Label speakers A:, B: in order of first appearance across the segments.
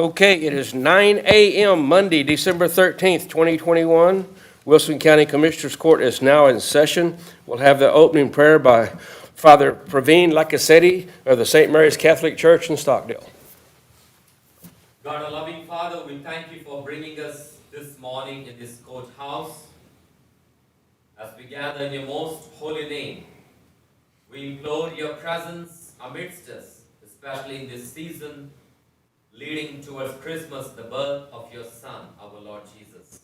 A: Okay, it is 9 a.m. Monday, December 13th, 2021. Wilson County Commissioners Court is now in session. We'll have the opening prayer by Father Praveen Lakasetti of the St. Mary's Catholic Church in Stockdale.
B: God, our loving Father, we thank you for bringing us this morning in this courthouse. As we gather in your most holy name, we implore your presence amidst us, especially in this season leading towards Christmas, the birth of your Son, our Lord Jesus,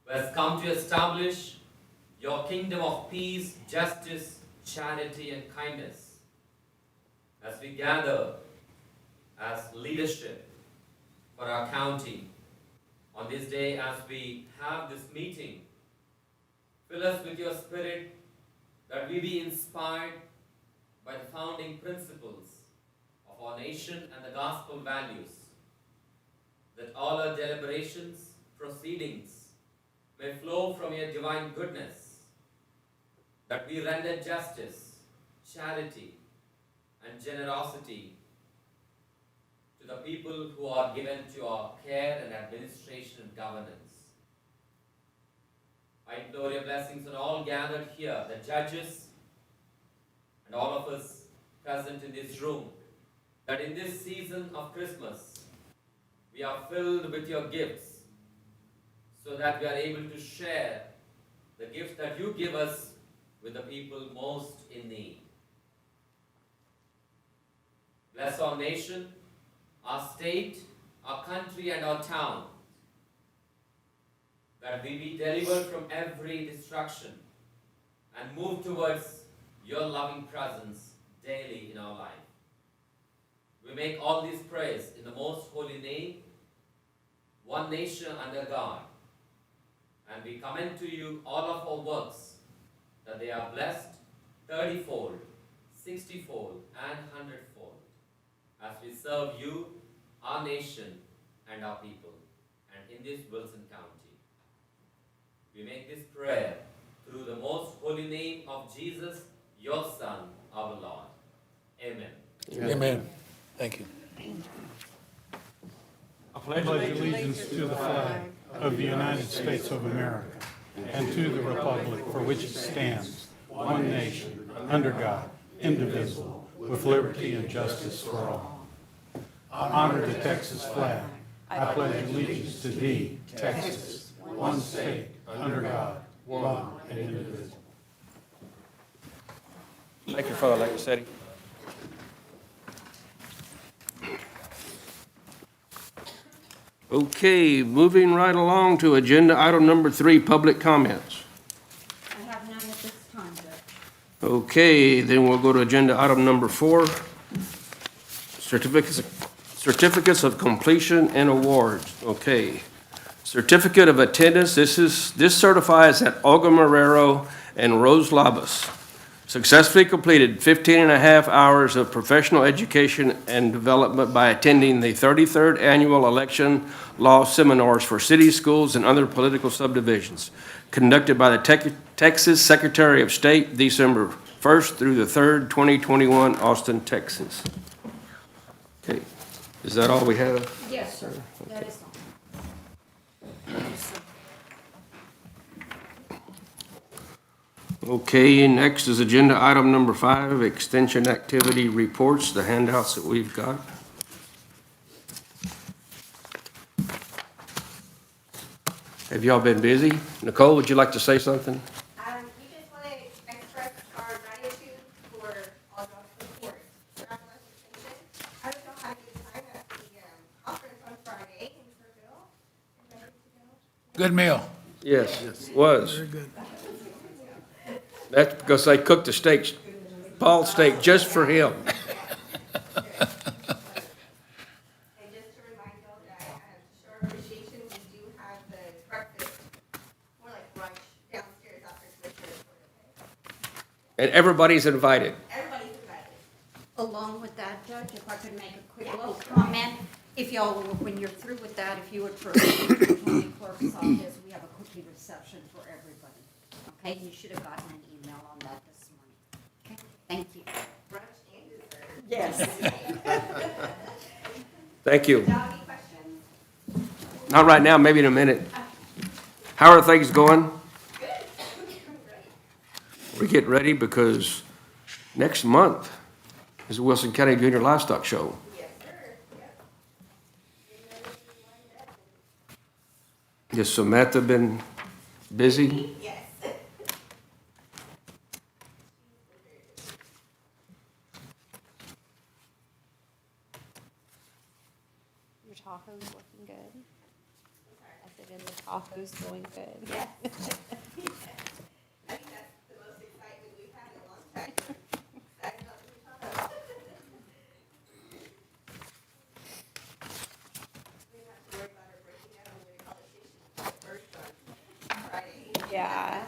B: who has come to establish your kingdom of peace, justice, charity, and kindness. As we gather as leadership for our county on this day, as we have this meeting, fill us with your Spirit, that we be inspired by the founding principles of our nation and the gospel values, that all our deliberations, proceedings may flow from your divine goodness, that we render justice, charity, and generosity to the people who are given to our care and administration and governance. I implore your blessings on all gathered here, the judges and all of us present in this room, that in this season of Christmas, we are filled with your gifts, so that we are able to share the gifts that you give us with the people most in need. Bless our nation, our state, our country, and our town, that we be delivered from every destruction and move towards your loving presence daily in our life. We make all these prayers in the most holy name, one nation under God, and we commend to you all of our works, that they are blessed 30-fold, 60-fold, and 100-fold, as we serve you, our nation, and our people, and in this Wilson County. We make this prayer through the most holy name of Jesus, your Son, our Lord. Amen.
C: Amen. Thank you.
D: I pledge allegiance to the flag of the United States of America and to the republic for which it stands, one nation, under God, indivisible, with liberty and justice for all. I honor the Texas flag. I pledge allegiance to thee, Texas, one state, under God, one and indivisible.
A: Thank you, Father Lakasetti. Okay, moving right along to agenda item number 3, public comments.
E: I have none at this time, Judge.
A: Okay, then we'll go to agenda item number 4, certificates of completion and awards. Okay, certificate of attendance. This certifies that Olga Marrero and Rose Labas successfully completed 15 and a half hours of professional education and development by attending the 33rd Annual Election Law Seminars for City Schools and Other Political Subdivisions, conducted by the Texas Secretary of State, December 1st through the 3rd, 2021, Austin, Texas. Okay, is that all we have?
E: Yes, sir. That is all.
A: Okay, next is agenda item number 5, extension activity reports, the handouts that we've got. Have y'all been busy? Nicole, would you like to say something?
F: We just want to express our gratitude for all the support throughout the legislation. I don't know how to get time at the conference on Friday in Kerrville. Is that ready to go?
C: Good meal.
A: Yes, it was.
C: Very good.
A: That's because they cooked the steaks, Paul's steak, just for him.
F: And just to remind y'all that to show our appreciation, we do have the breakfast, more like brunch, downstairs after Commissioner's Court, okay?
A: And everybody's invited.
F: Everybody's invited.
E: Along with that, Judge, if I could make a quick little comment, if y'all, when you're through with that, if you would proceed to the county clerk's office, we have a cookie reception for everybody. Okay, you should have gotten an email on that this morning. Okay, thank you.
F: Brunch and dessert.
E: Yes.
A: Thank you.
F: Doggy
A: Not right now, maybe in a minute. How are things going? We get ready because next month is the Wilson County Junior Livestock Show.
F: Yes, sir. Yep.
A: Has Samantha been busy?
F: Yes.
G: Your taco's looking good. I said, and the taco's going good.
F: Yes. I think that's the most excitement we've had in a long time. Excited about the tacos. We don't have to worry about her breaking out over the conversation first on Friday.
G: Yeah.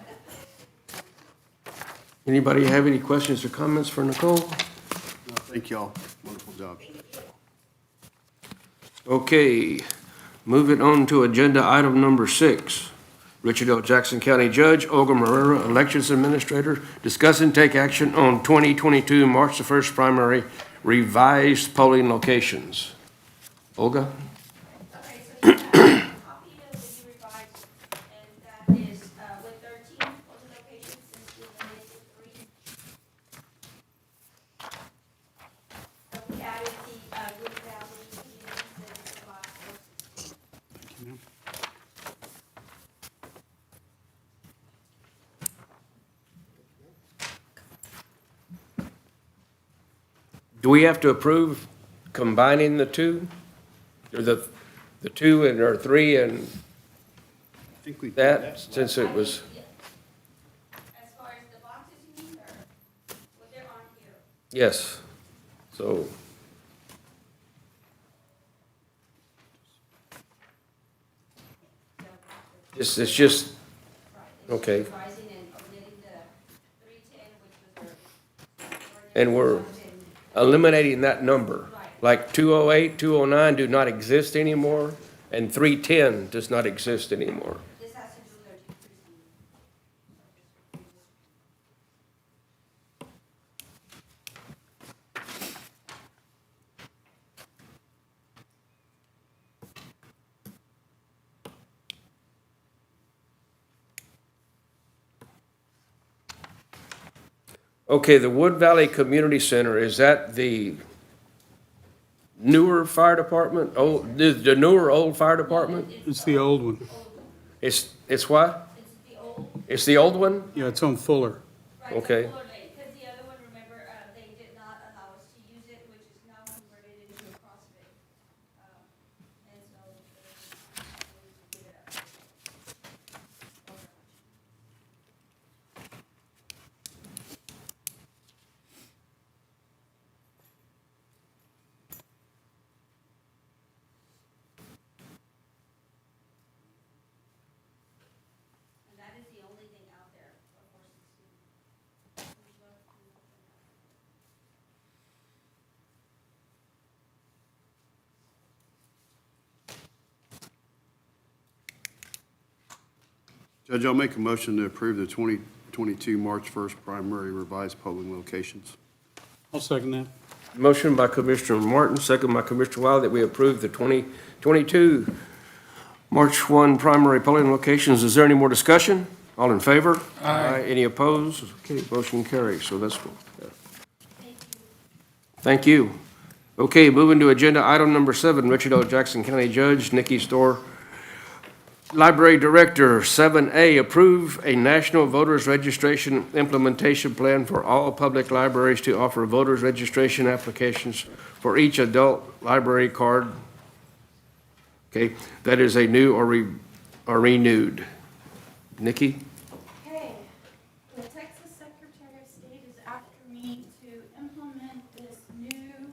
A: Anybody have any questions or comments for Nicole?
H: Thank y'all. Wonderful job.
A: Okay, moving on to agenda item number 6. Richard L. Jackson County Judge, Olga Marrera, Elections Administrator, discuss and take action on 2022 March the 1st primary revised polling locations. Olga?
I: Okay, so you have a copy of the revised, and that is with 13 polling locations since we eliminated 3. So we added the Wood Valley, Units, and the box.
A: Do we have to approve combining the two? Or the 2 and, or 3 and
H: I think we did
A: that, since it was,
I: As far as the boxes you mean, or what they're on here?
A: yes. So, it's just, okay.
I: Revising and omitting the 310, which was our.
A: And we're eliminating that number. Like 208, 209 do not exist anymore, and 310 does not exist anymore.
I: This has to do with our decreasing.
A: Okay, the Wood Valley Community Center, is that the newer fire department? Oh, the newer old fire department?
D: It's the old one.
A: It's what?
I: It's the old.
A: It's the old one?
D: Yeah, it's on Fuller.
I: Right,
A: Okay.
I: so Fuller Lane, because the other one, remember, they did not allow us to use it, which is now converted into a CrossFit. And so, we give it up. And that is the only thing out there for horses to.
H: Judge, I'll make a motion to approve the 2022 March 1st primary revised polling locations.
D: I'll second that.
A: Motion by Commissioner Martin, second by Commissioner Wiley, that we approve the 2022 March 1 primary polling locations. Is there any more discussion? All in favor? Aye. Any opposed? Okay, motion carries, so that's cool. Thank you. Okay, moving to agenda item number 7, Richard L. Jackson County Judge, Nikki Storr, Library Director. 7A, approve a national voters registration implementation plan for all public libraries to offer voters registration applications for each adult library card. Okay, that is a new or renewed. Nikki?
J: Okay, the Texas Secretary of State is after me to implement this new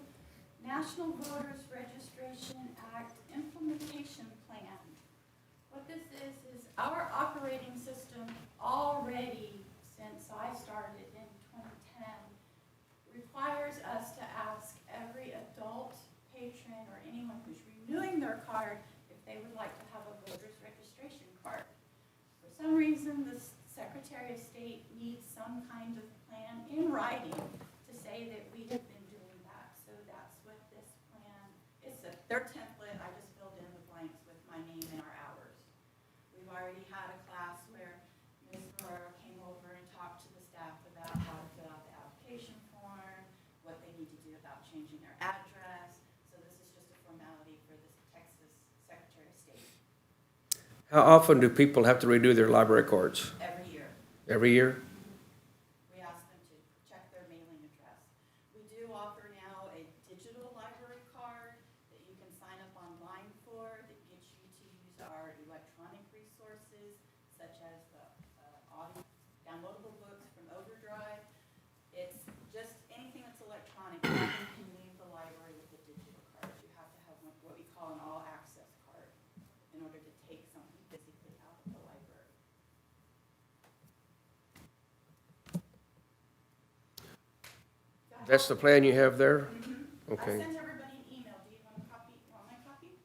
J: National Voters Registration Act implementation plan. What this is our operating system already, since I started in 2010, requires us to ask every adult patron or anyone who's renewing their card if they would like to have a voter's registration card. For some reason, the Secretary of State needs some kind of plan in writing to say that we have been doing that. So that's what this plan, their template, I just filled in the blanks with my name and our already had a class where Ms. Ferraro came over and talked to the staff about how to fill out the application form, what they need to do about changing their address. So this is just a formality for the Texas Secretary of State
A: How often do people have to redo their library cards?
J: every year.
A: Every year?
J: We ask them to check their mailing address. We do offer now a digital library card that you can sign up online for that gets you to use our electronic resources such as the audio, downloadable books from Overdrive. It's just anything that's electronic. You can leave the library with a digital card. You have to have what we call an all-access card in order to take something physically out of the library.
A: That's the plan you have there?
J: I
A: Okay.
J: sent everybody an email. Do you want a copy, want my copy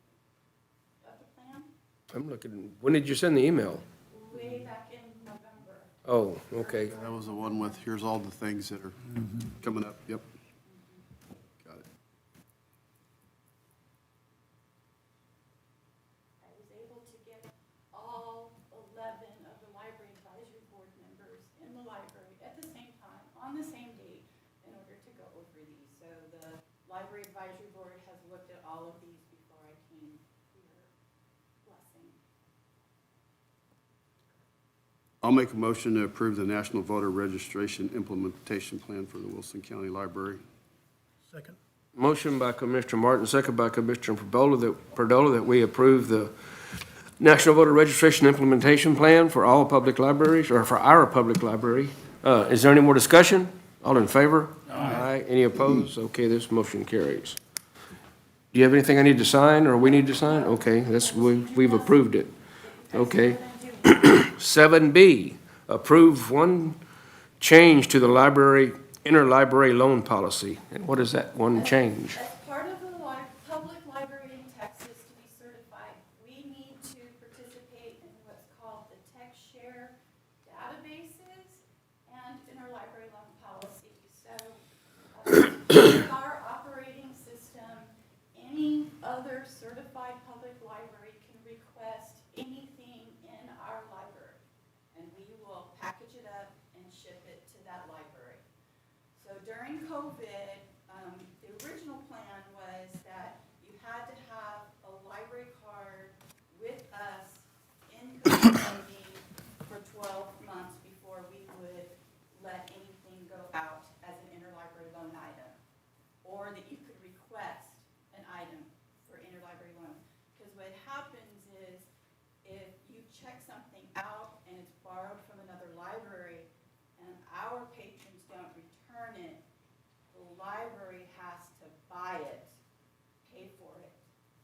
J: of the plan?
A: I'm looking, when did you send the email?
J: Way back in November.
A: Oh, okay.
H: That was the one with, here's all the things that are coming up, yep. Got it.
J: I was able to get all 11 of the library advisory board members in the library at the same time, on the same date, in order to go over these. So the library advisory board has looked at all of these before I came for your blessing.
H: I'll make a motion to approve the National Voter Registration Implementation Plan for the Wilson County Library.
C: Second.
A: Motion by Commissioner Martin, second by Commissioner Perdola that we approve the National Voter Registration Implementation Plan for all public libraries, or for our public library. Is there any more discussion? All in favor? Aye. Any opposed? Okay, this motion carries. Do you have anything I need to sign, or we need to sign? Okay, we've approved it. Okay. 7B, approve one change to the library, interlibrary loan policy. And what is that one change?
J: As part of the public library in Texas to be certified, we need to participate in what's called the TechShare databases and interlibrary loan policy. So, with our operating system, any other certified public library can request anything in our library, and we will package it up and ship it to that library. So during COVID, the original plan was that you had to have a library card with us in community for 12 months before we would let anything go out as an interlibrary loan item, or that you could request an item for interlibrary loan. Because what happens is, if you check something out and it's borrowed from another library and our patrons don't return it, the library has to buy it, pay for it,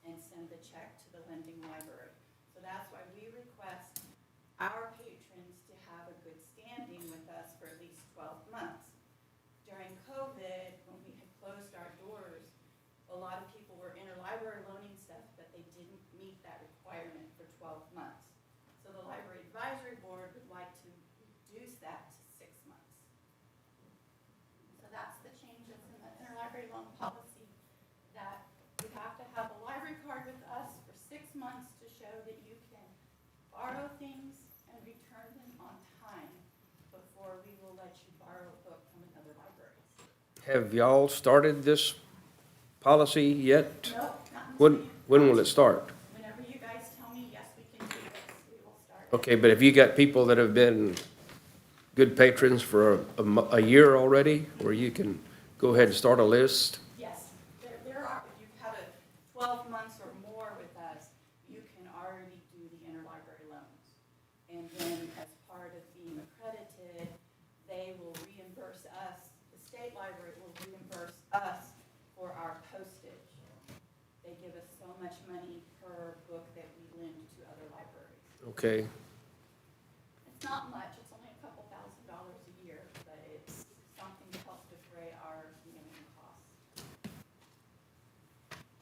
J: and send the check to the lending library. So that's why we request our patrons to have a good standing with us for at least 12 months. During COVID, when we had closed our doors, a lot of people were interlibrary loaning stuff, but they didn't meet that requirement for 12 months. So the library advisory board would like to reduce that to 6 months. So that's the change that's in the interlibrary loan policy, that you have to have a library card with us for 6 months to show that you can borrow things and return them on time before we will let you borrow a book from another library.
A: Have y'all started this policy yet?
J: Nope, not until
A: When will it start?
J: whenever you guys tell me, yes, we can do this, we will start.
A: Okay, but have you got people that have been good patrons for a year already, where you can go ahead and start a list?
J: Yes, there are, if you've had a 12 months or more with us, you can already do the interlibrary loans. And then as part of being accredited, they will reimburse us, the state library will reimburse us for our postage. They give us so much money per book that we lend to other libraries.
A: Okay,
J: It's not much, it's only a couple $1,000s a year, but it's something to help defray our mailing costs.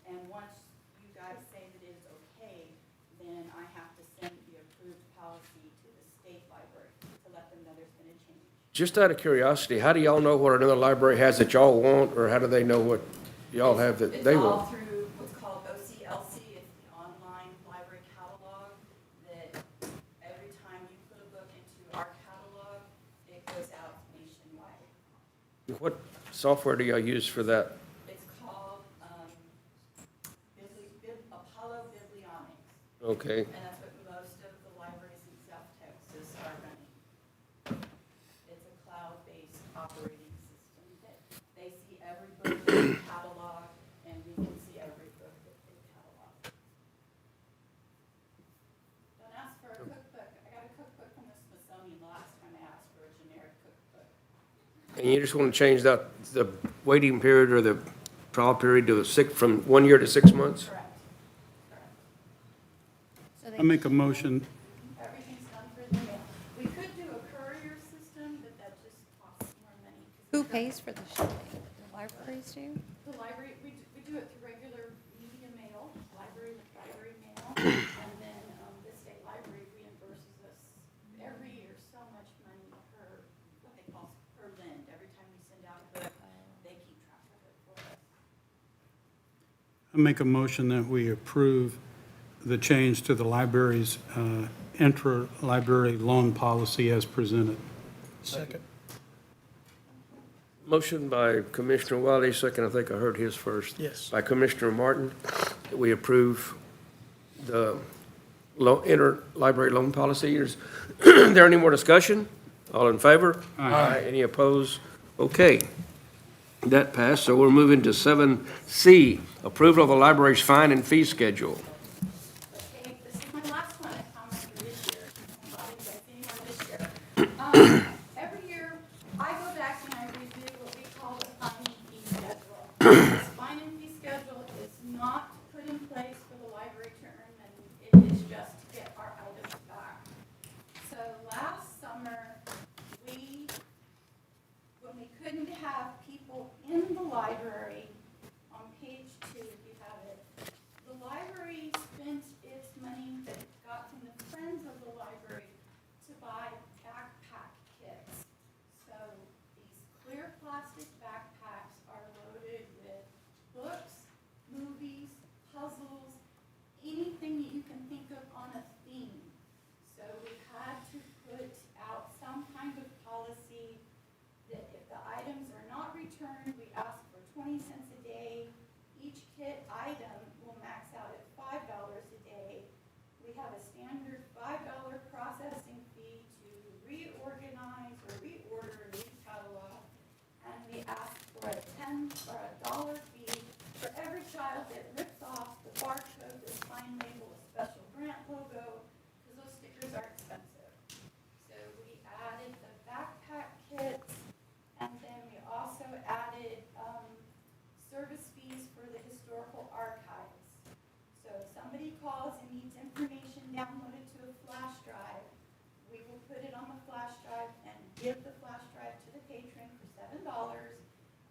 J: And once you guys say that it is okay, then I have to send the approved policy to the state library to let them know there's been a change.
A: just out of curiosity, how do y'all know what another library has that y'all want, or how do they know what y'all have that they
J: It's all
A: want?
J: through what's called OCLC, it's the online library catalog that
A: What software do y'all use for that?
J: It's called, Apollo Biblionics,
A: Okay,
J: and that's what most of the libraries in South Texas are running. It's a cloud-based operating system that they see every book that they catalog, and we can see every book that they catalog. Don't ask for a cookbook. I got a cookbook from the Smithsonian the last time I asked for a generic cookbook.
A: and you just want to change that, the waiting period or the trial period to from 1 year to 6 months?
J: Correct. Correct.
G: So
D: I
G: they,
D: make a motion,
J: Everything's done through the mail. We could do a courier system, but that just costs more money. 'Cause
G: who pays for the shipping? The libraries do?
J: the library, we do it through regular media mail, library mail, and then the state library reimburses us every year so much money per, what they call per lend. Every time we send out a book, they keep track of it for us.
D: I make a motion that we approve the change to the library's intra-library loan policy as presented.
C: Second.
A: Motion by Commissioner Wiley, second, I think I heard his first.
C: Yes.
A: By Commissioner Martin, that we approve the interlibrary loan policy. Is there any more discussion? All in favor?
D: Aye.
A: Any opposed? Okay. That passed, so we're moving to 7C, approval of the library's fine and fee schedule.
J: Okay, this is my last one I comment for this year. I'm not expecting one this year. Every year, I go back and I review what we call the fine and fee schedule. This fine and fee schedule is not put in place for the library to earn money. It is just to get our items back. So last summer, when we couldn't have people in the library, on page 2, if you have it, the library spent its money that it got from the Friends of the Library to buy backpack kits. So these clear plastic backpacks are loaded with books, movies, puzzles, anything that you can think of on a theme. So we had to put out some kind of policy that if the items are not returned, we ask for 20 cents a day. Each kit item will max out at $5 a day. We have a standard $5 processing fee to reorganize or reorder a new catalog. And we ask for a $10 or a $1 fee for every child that rips off the barcode, the sign label, a special grant logo, because those stickers are expensive. So we added the backpack kits, and then we also added service fees for the historical archives. So if somebody calls and needs information downloaded to a flash drive, we will put it on the flash drive and give the flash drive to the patron for $7.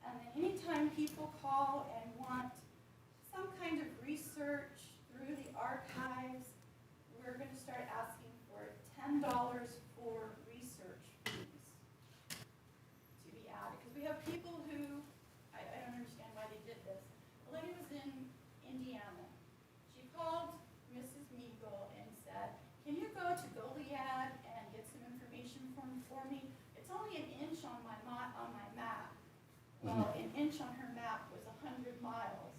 J: And then anytime people call and want some kind of research through the archives, we're going to start asking for $10 for research fees to be added. Because we have people who, I don't understand why they did this. A lady was in Indiana. She called Mrs. Meagle and said, can you go to Goliad and get some information for me? It's only an inch on my map. Well, an inch on her map was 100 miles.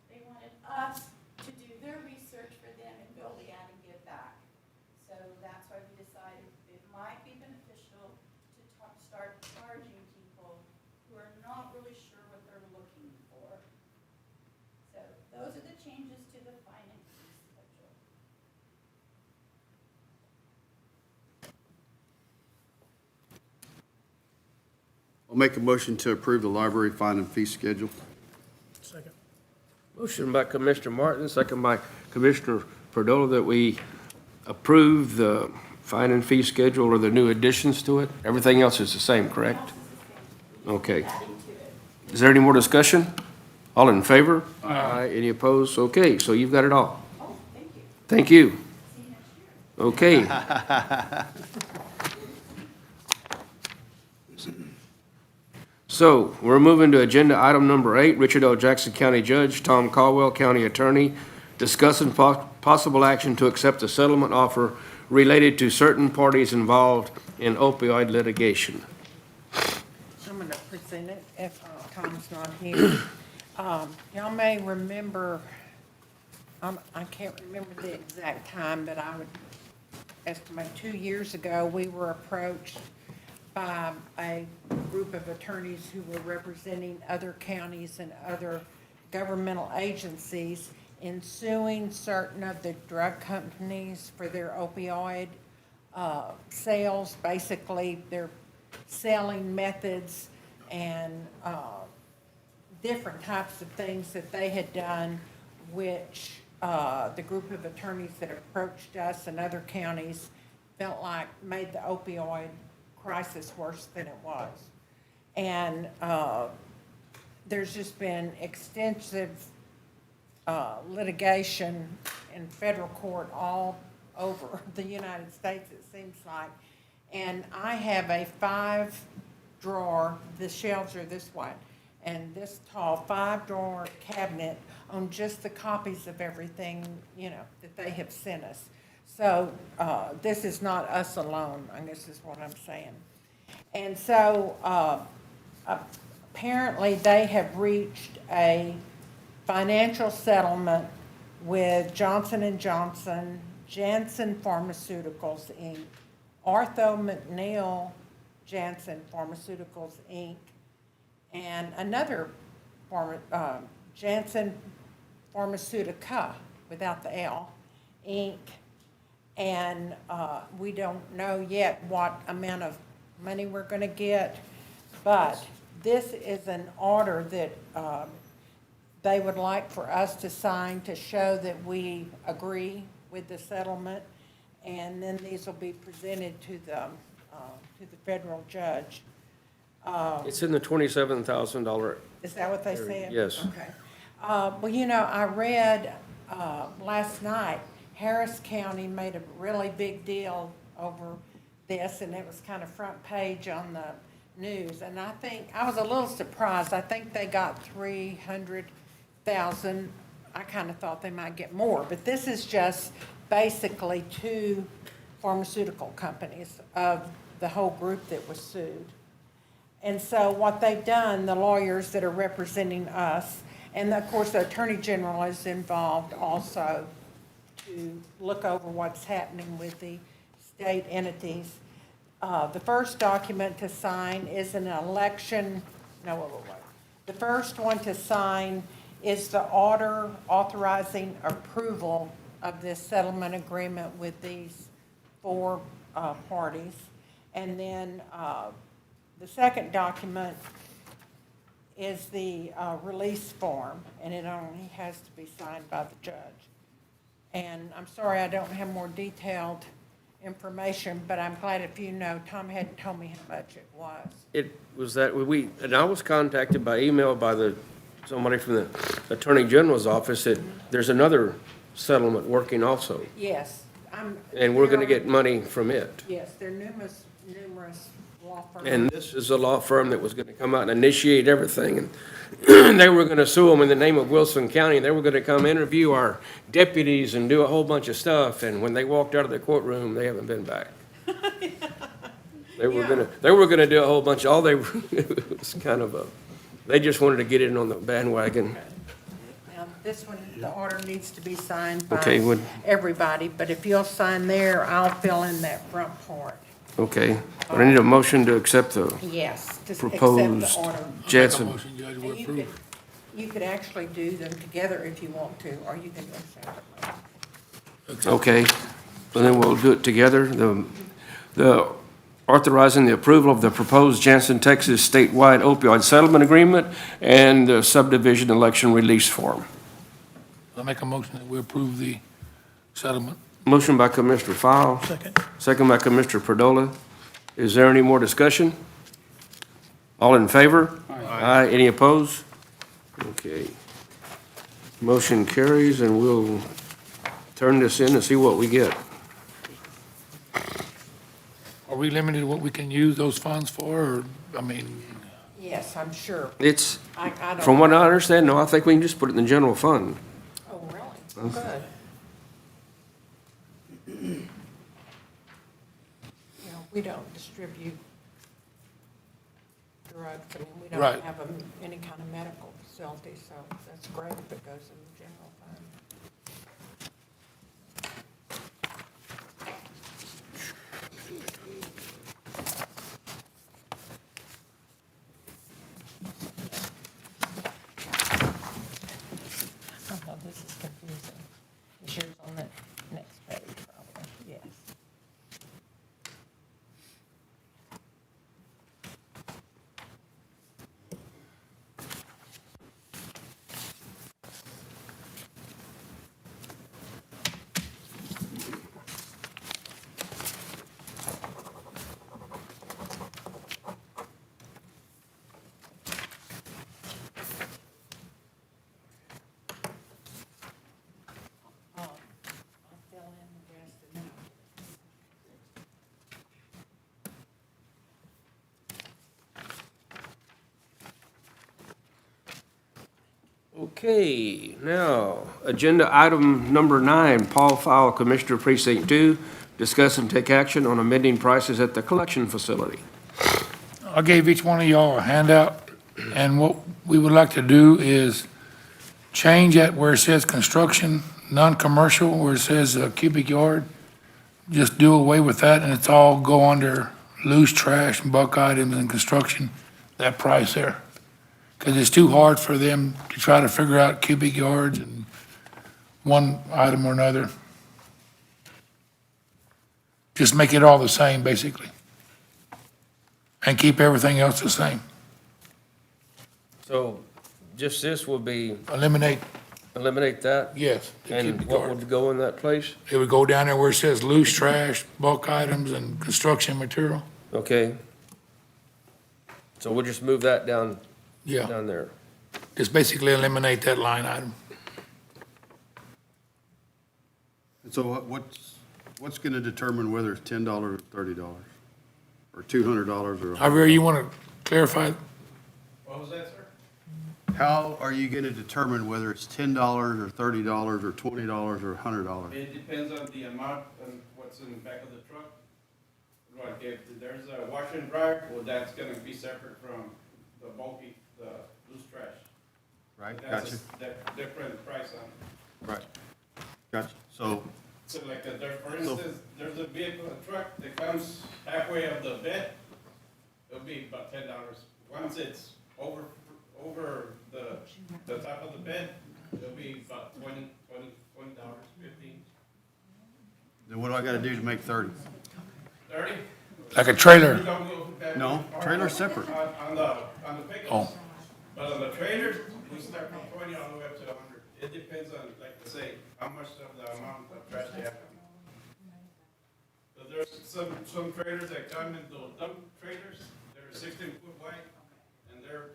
J: They wanted us to do their research for them in Goliad and give back. So that's why we decided it might be beneficial to start charging people who are not really sure what they're looking for. So those are the changes to the fine and fee schedule.
H: I'll make a motion to approve the library fine and fee schedule.
C: Second.
A: Motion by Commissioner Martin, second by Commissioner Perdola, that we approve the fine and fee schedule or the new additions to it. Everything else is the same, correct? Okay. Is there any more discussion? All in favor? Aye. Any opposed? Okay, so you've got it all.
J: Oh, thank you.
A: Thank you.
J: See you next year.
A: Okay. So, we're moving to agenda item number 8, Richard L. Jackson County Judge, Tom Caldwell, County Attorney, discussing possible action to accept a settlement offer related to certain parties involved in opioid litigation.
K: I'm going to present in it if Tom's not here. Y'all may remember, I can't remember the exact time, but I would estimate 2 years ago, we were approached by a group of attorneys who were representing other counties and other governmental agencies in suing certain of the drug companies for their opioid sales. Basically, their selling methods and different types of things that they had done, which the group of attorneys that approached us and other counties felt like made the opioid crisis worse than it was. And there's just been extensive litigation in federal court all over the United States, it seems like. And I have a 5-drawer, the shelves are this wide, and this tall 5-drawer cabinet on just the copies of everything, that they have sent us. So this is not us alone, I guess is what I'm saying. And so apparently they have reached a financial settlement with Johnson & Johnson, Janssen Pharmaceuticals, Inc., Arthur McNeil Janssen Pharmaceuticals, Inc., and another Janssen Pharmaceutica, without the L, Inc., and we don't know yet what amount of money we're going to get, but this is an order that they would like for us to sign to show that we agree with the settlement, and then these will be presented to the federal judge.
A: It's in the $27,000.
K: Is that what they said?
A: Yes.
K: Okay. Well, I read last night, Harris County made a really big deal over this, and it was kind of front page on the news. And I was a little surprised. I think they got 300,000. I kind of thought they might get more, but this is just basically 2 pharmaceutical companies of the whole group that was sued. And so what they've done, the lawyers that are representing us, and of course the Attorney General is involved also to look over what's happening with the state entities. The first document to sign is an election, the first one to sign is the order authorizing approval of this settlement agreement with these 4 parties. And then the second document is the release form, and it only has to be signed by the judge. And I'm sorry I don't have more detailed information, but I'm glad if you know, Tom hadn't told me how much it was.
A: It was that and I was contacted by email by somebody from the Attorney General's office that there's another settlement working also,
K: Yes.
A: and we're going to get money from it.
K: Yes, there are numerous law firms.
A: And this is a law firm that was going to come out and initiate everything, and they were going to sue them in the name of Wilson County, and they were going to come interview our deputies and do a whole bunch of stuff, and when they walked out of the courtroom, they haven't been back. They were going to do a whole bunch, it was kind of they just wanted to get in on the bandwagon.
K: Now, this one, the order needs to be signed
A: Okay,
K: by everybody, but if you'll sign there, I'll fill in that front part.
A: Okay, but I need a motion to accept the
K: Yes, just accept
A: proposed
K: the order.
A: Janssen.
C: Motion, Judge, we
K: And
C: approve.
K: you could actually do them together if you want to, or you can go separately.
A: Okay, and then we'll do it together. The authorizing the approval of the proposed Janssen, Texas statewide opioid settlement agreement and the subdivision election release form.
C: I make a motion that we approve the settlement.
A: Motion by Commissioner Fowle,
C: Second.
A: second by Commissioner Perdola. Is there any more discussion? All in favor? Aye. Any opposed? Okay. Motion carries, and we'll turn this in and see what we get.
C: Are we limited what we can use those funds for, or,
K: Yes, I'm sure.
A: It's,
K: I don't.
A: from what I understand, no, I think we can just put it in the general fund.
K: Oh, really? Good. We don't distribute drugs. I mean, we don't
C: Right.
K: have any kind of medical facility, so that's great if it goes in the general fund. Oh, this is confusing. It's yours on the next page, probably, yes. I'll fill in the rest of that.
A: Okay, now, agenda item number 9, Paul Fowle, Commissioner Precinct 2, discuss and take action on amending prices at the collection facility.
C: I gave each one of y'all a handout, and what we would like to do is change that where it says construction, non-commercial, where it says cubic yard. Just do away with that, and it's all go under loose trash, bulk items, and construction, that price there. Because it's too hard for them to try to figure out cubic yards and one item or another. Just make it all the same, basically. And keep everything else the same.
A: So just this will be,
C: Eliminate,
A: that?
C: yes, the
A: And
C: cubic
A: what
C: yard.
A: would go in that place?
C: It would go down there where it says loose trash, bulk items, and construction material.
A: Okay. So we'll just move that down
C: Yeah,
A: there.
C: just basically eliminate that line item.
H: And so what's going to determine whether it's $10 or $30? Or $200 or?
C: Javier, you want to clarify?
D: What was that, sir?
H: How are you going to determine whether it's $10 or $30 or $20 or $100?
D: It depends on the amount and what's in the back of the truck. Like if there's a washer and dryer, well, that's gonna be separate from the bulky, the loose trash.
H: Right,
D: That's
H: gotcha.
D: a different price on it.
H: Right. Gotcha. So,
D: So like, for instance, there's a vehicle, a truck that comes halfway of the bed, it'll be about $10. Once it's over the top of the bed, it'll be about $20, $15.
H: then what do I got to do to make 30?
D: 30?
C: Like a trailer?
D: We don't go back-
H: No, trailer's separate.
D: On the pickups.
C: Oh.
D: But on the trailers, we start from 20 all the way up to 100. It depends on, like I say, how much of the amount of trash they have. So there's some trailers that come in those dump trailers, they're 16 foot wide, and they're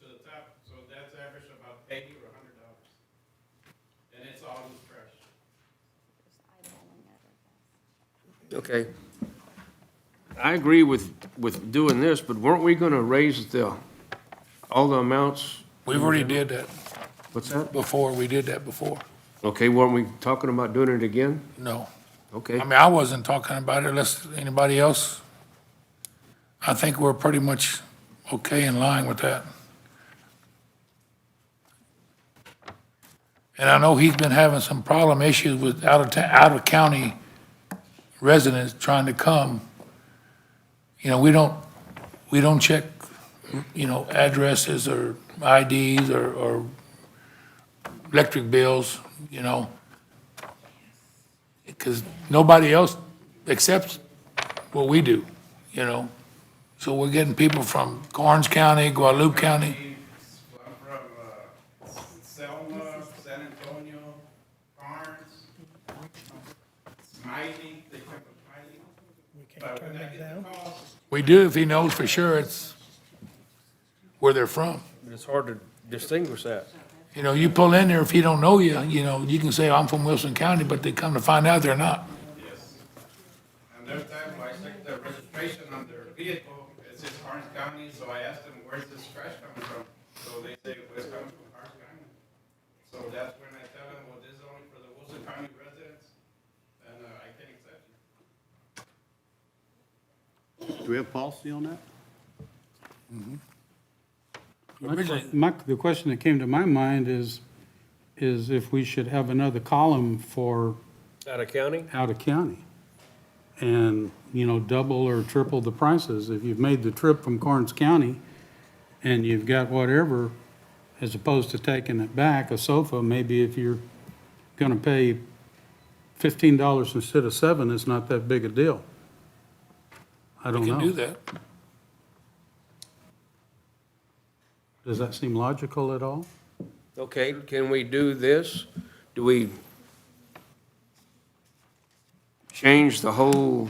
D: to the top, so that's average about $80 or $100. And it's all loose trash.
A: Okay. I agree with doing this, but weren't we gonna raise all the amounts?
C: We've already did that
A: What's that?
C: before, we did that before.
A: Okay, weren't we talking about doing it again?
C: No.
A: Okay.
C: I mean, I wasn't talking about it unless anybody else. I think we're pretty much okay in line with that. And I know he's been having some problem issues with out of county residents trying to come. You know, we don't check, addresses or IDs or electric bills, because nobody else accepts what we do, So we're getting people from Orange County, Guadalupe County.
D: I'm from Selma, San Antonio, Barnes, Smiley, they come from Smiley. But when I get the call,
C: We do if he knows for sure it's where they're from.
A: It's hard to distinguish that.
C: You pull in there, if he don't know you, you can say, I'm from Wilson County, but they come to find out they're not.
D: yes. And there's time I checked the registration on their vehicle, it says Orange County, so I asked them, where's this trash coming from? So they say, well, it's coming from Orange County. So that's when I tell them, well, this is only for the Wilson County residents, and I can't accept it.
H: Do we have policy on that?
D: The question that came to my mind is if we should have another column for
A: Out of county?
D: out of county. And, double or triple the prices. If you've made the trip from Karnes County and you've got whatever, as opposed to taking it back, a sofa, maybe if you're gonna pay $15 instead of $7, it's not that big a deal. I don't
C: We
D: know.
C: can do that.
D: Does that seem logical at all?
A: Okay, can we do this? Do we change the whole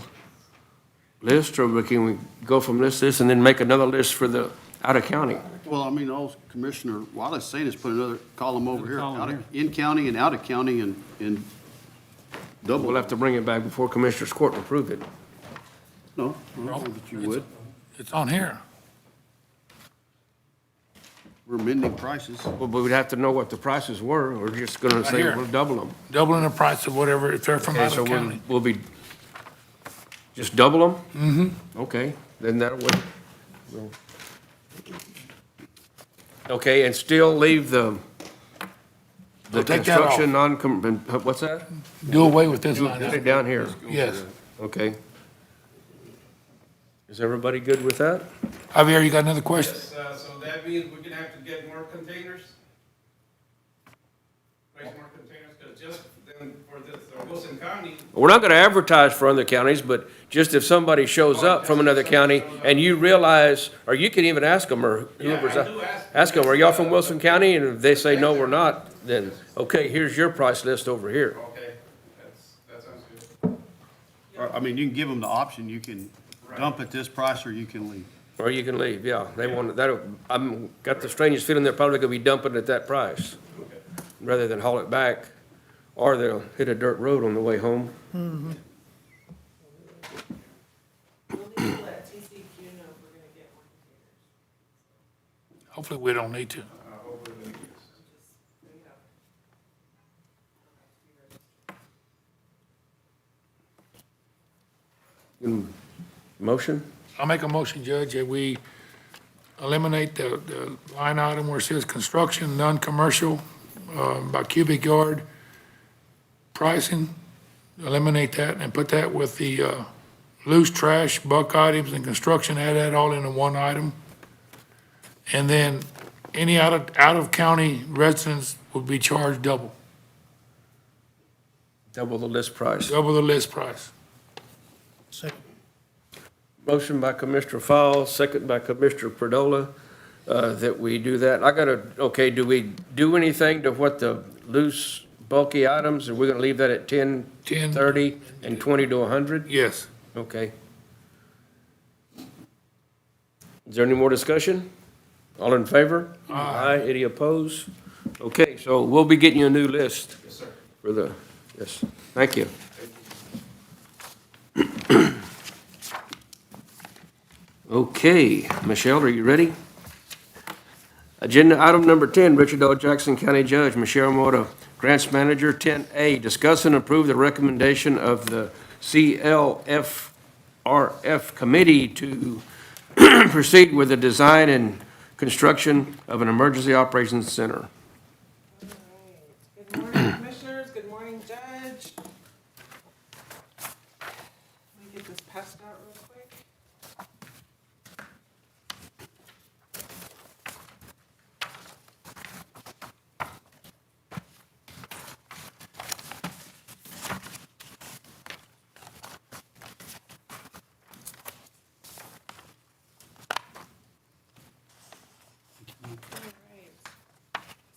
A: list, or can we go from this, and then make another list for the out-of-county?
H: Well, I mean, all Commissioner Wallace saying is put another column over here,
D: column
H: out of-
D: here.
H: in county and out of county and double.
A: We'll have to bring it back before Commissioners Court to approve it.
H: No, I don't think that you would.
C: It's on here.
H: We're amending prices.
A: Well, but we'd have to know what the prices were, or just gonna say
C: here.
A: we'll double them.
C: Doubling the price of whatever, if they're from
A: Okay,
C: out
A: so
C: of county.
A: we'll be, just double them? Mm-hmm. Okay, then that would. Okay, and still leave the
C: We'll take that off.
A: construction what's that?
C: Do away with this line
A: Put it
C: item.
A: down here.
C: Yes.
A: Okay. Is everybody good with that?
C: Javier, you got another question?
L: Yes, so that means we're gonna have to get more containers? Place more containers, because just then for this, Wilson County,
A: We're not gonna advertise for other counties, but just if somebody shows up from another county and you realize, or you can even ask them, or whoever's,
L: I do
A: ask them, are y'all from Wilson County? And if they say, no, we're not, then, okay, here's your price list over here.
L: okay, that sounds good.
H: Or, I mean, you can give them the option, you can dump at this price or you can leave.
A: Or you can leave, yeah. They want, that'll, I'm, got the strangest feeling they're probably gonna be dumping at that price, rather than haul it back, or they'll hit a dirt road on the way home.
M: We'll need to let TCQ know if we're gonna get more containers.
C: Hopefully, we don't need to.
A: Motion?
C: I'll make a motion, Judge, that we eliminate the line item where it says construction, non-commercial, by cubic yard pricing. Eliminate that and put that with the loose trash, bulk items, and construction, add that all into one item. And then any out-of-county residents would be charged double
A: The list price.
C: the list price.
A: Motion by Commissioner Fall, second by Commissioner Perdola, that we do that. Okay, do we do anything to what the loose bulky items, or we're gonna leave that at 10,
C: 10.
A: 30, and 20 to 100?
C: Yes.
A: Okay. Is there any more discussion? All in favor? Aye. Any opposed? Okay, so we'll be getting you a new list.
L: Yes, sir.
A: For the, yes, thank you. Okay, Michelle, are you ready? Agenda item number 10, Richard L. Jackson County Judge, Michelle Mota, Grants Manager. 10A, discuss and approve the recommendation of the CLFRF Committee to proceed with the design and construction of an emergency operations center.
M: All right. Good morning, Commissioners. Good morning, Judge. Let me get this passed out real quick.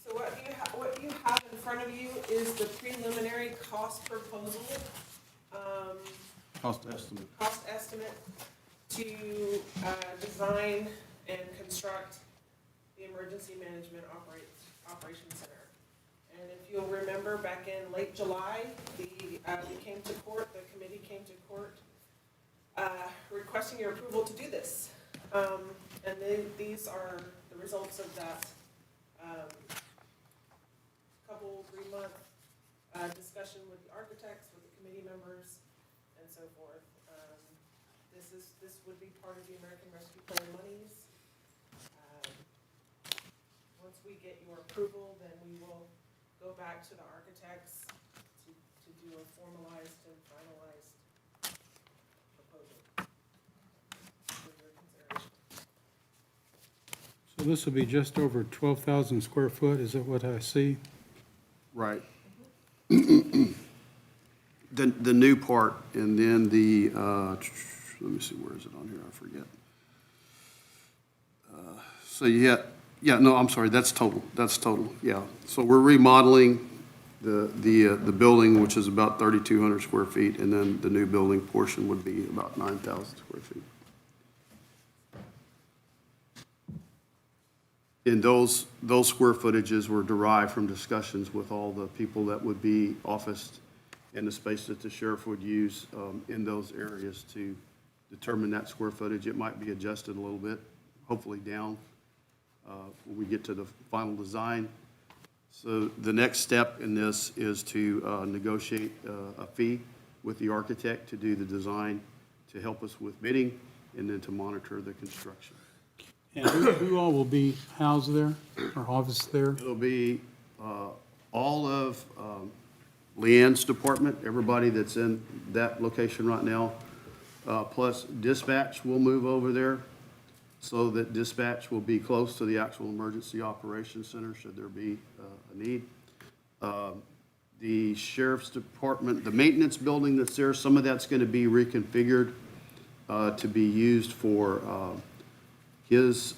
M: So what you have in front of you is the preliminary cost proposal,
H: Cost estimate.
M: cost estimate to design and construct the Emergency Management Operations Center. And if you'll remember, back in late July, we came to court, the committee came to court requesting your approval to do this. And these are the results of that couple, 3-month discussion with the architects, with the committee members, and so forth. This would be part of the American Rescue Plan monies. we get your approval, then we will go back to the architects to do a formalized and finalized proposal for your consideration.
D: So this will be just over 12,000 square foot, is that what I see?
H: Right. The new part, and then the, let me see, where is it on here? I forget. So no, I'm sorry, that's total, yeah. So we're remodeling the building, which is about 3,200 square feet, and then the new building portion would be about 9,000 square feet. And those square footages were derived from discussions with all the people that would be officed in the space that the sheriff would use in those areas to determine that square footage. It might be adjusted a little bit, hopefully down when we get to the final design. So the next step in this is to negotiate a fee with the architect to do the design, to help us with bidding, and then to monitor the construction.
D: And who all will be housed there, or officed there?
H: It'll be all of Leanne's department, everybody that's in that location right now, plus dispatch will move over there, so that dispatch will be close to the actual emergency operations center should there be a need. The sheriff's department, the maintenance building that's there, some of that's going to be reconfigured to be used for his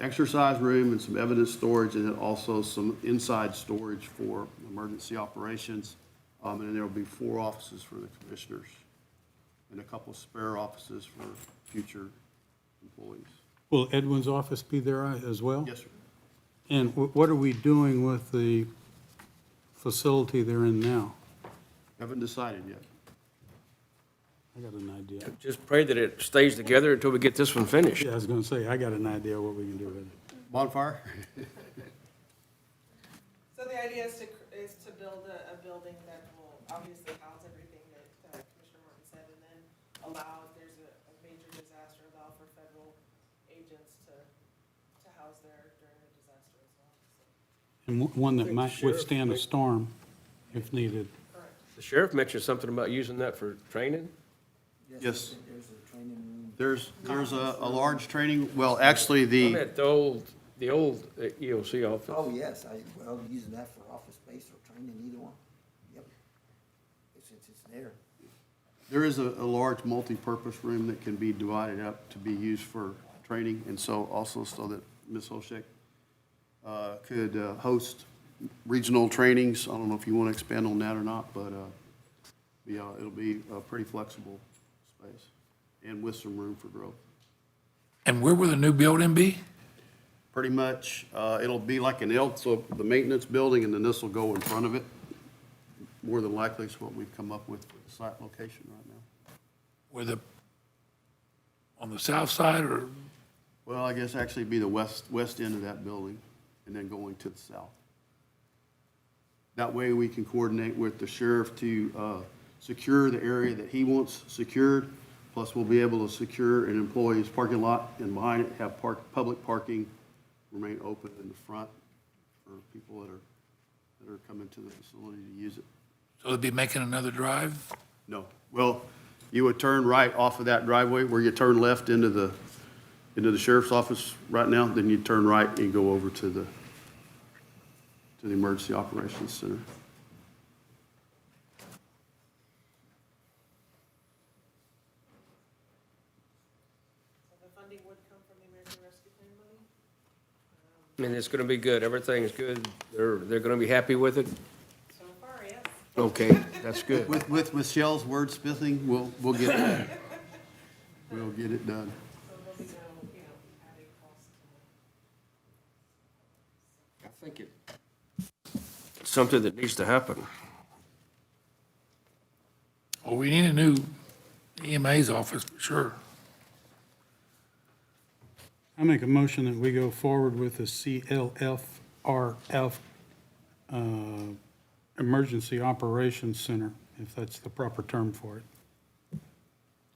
H: exercise room and some evidence storage, and then also some inside storage for emergency operations. And then there'll be 4 offices for the commissioners and a couple spare offices for future employees.
D: Will Edwin's office be there as well?
H: Yes, sir.
D: And what are we doing with the facility they're in now?
H: Haven't decided yet.
D: I got an idea.
A: Just pray that it stays together until we get this one finished.
D: Yeah, I was gonna say, I got an idea what we can do with it.
H: Bonfire?
M: So the idea is to build a building that will obviously house everything that Commissioner Martin said, and then allow, if there's a major disaster, allow for federal agents to house there during a disaster as well. So,
D: And one that might withstand a storm if needed.
M: correct.
A: The sheriff mentioned something about using that for training.
H: Yes.
N: There's a training room.
H: There's a large training, well, actually,
A: I meant the old EOC office.
N: Oh, yes, using that for office space or training, either one. Yep. It's there.
H: there is a large multi-purpose room that can be divided up to be used for training, and so also so that Ms. Hoshek could host regional trainings. I don't know if you want to expand on that or not, but yeah, it'll be a pretty flexible space and with some room for growth.
C: And where will the new building be?
H: Pretty much, it'll be like an L, so the maintenance building, and then this will go in front of it. More than likely, it's what we've come up with for the site location right now.
C: On the south side, or?
H: Well, I guess actually it'd be the west end of that building, and then going to the south. That way we can coordinate with the sheriff to secure the area that he wants secured, plus we'll be able to secure an employee's parking lot, and behind it have public parking remain open in the front for people that are coming to the facility to use it.
C: So they'll be making another drive?
H: No. Well, you would turn right off of that driveway where you turn left into the sheriff's office right now, then you turn right and go over to the Emergency Operations Center.
M: So the funding would come from the American Rescue Plan money.
A: And it's gonna be good, everything's good, they're gonna be happy with it?
M: So far, yes.
A: Okay, that's good.
H: With Michelle's wordsmithing, we'll get that. We'll get it done.
M: So there'll be no, added cost to
A: I think it's something that needs to happen.
C: Well, we need a new EMA's office, for sure.
D: I make a motion that we go forward with the CLFRF Emergency Operations Center, if that's the proper term for it.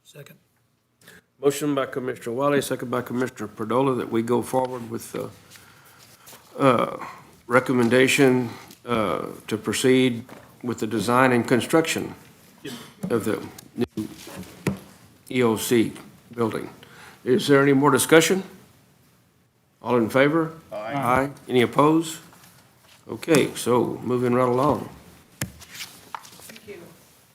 C: Second.
A: Motion by Commissioner Wiley, second by Commissioner Perdola, that we go forward with recommendation to proceed with the design and construction of the new EOC building. Is there any more discussion? All in favor? Aye. Any opposed? Okay, so moving right along.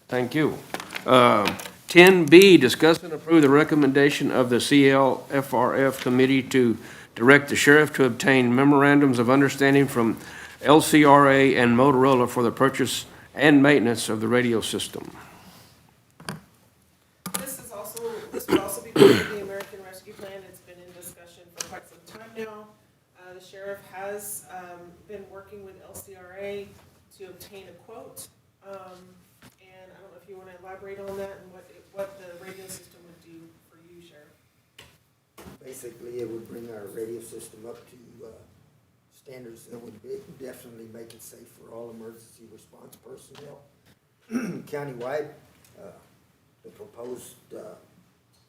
A: Thank you. 10B, discuss and approve the recommendation of the CLFRF Committee to direct the sheriff to obtain memorandums of understanding from LCRA and Motorola for the purchase and maintenance of the radio system.
M: This would also be part of the American Rescue Plan. It's been in discussion for quite some time now. The sheriff has been working with LCRA to obtain a quote. And I don't know if you want to elaborate on that and what the radio system would do for you, Sheriff.
N: Basically, it would bring our radio system up to standards that would definitely make it safe for all emergency response personnel. Countywide, the proposed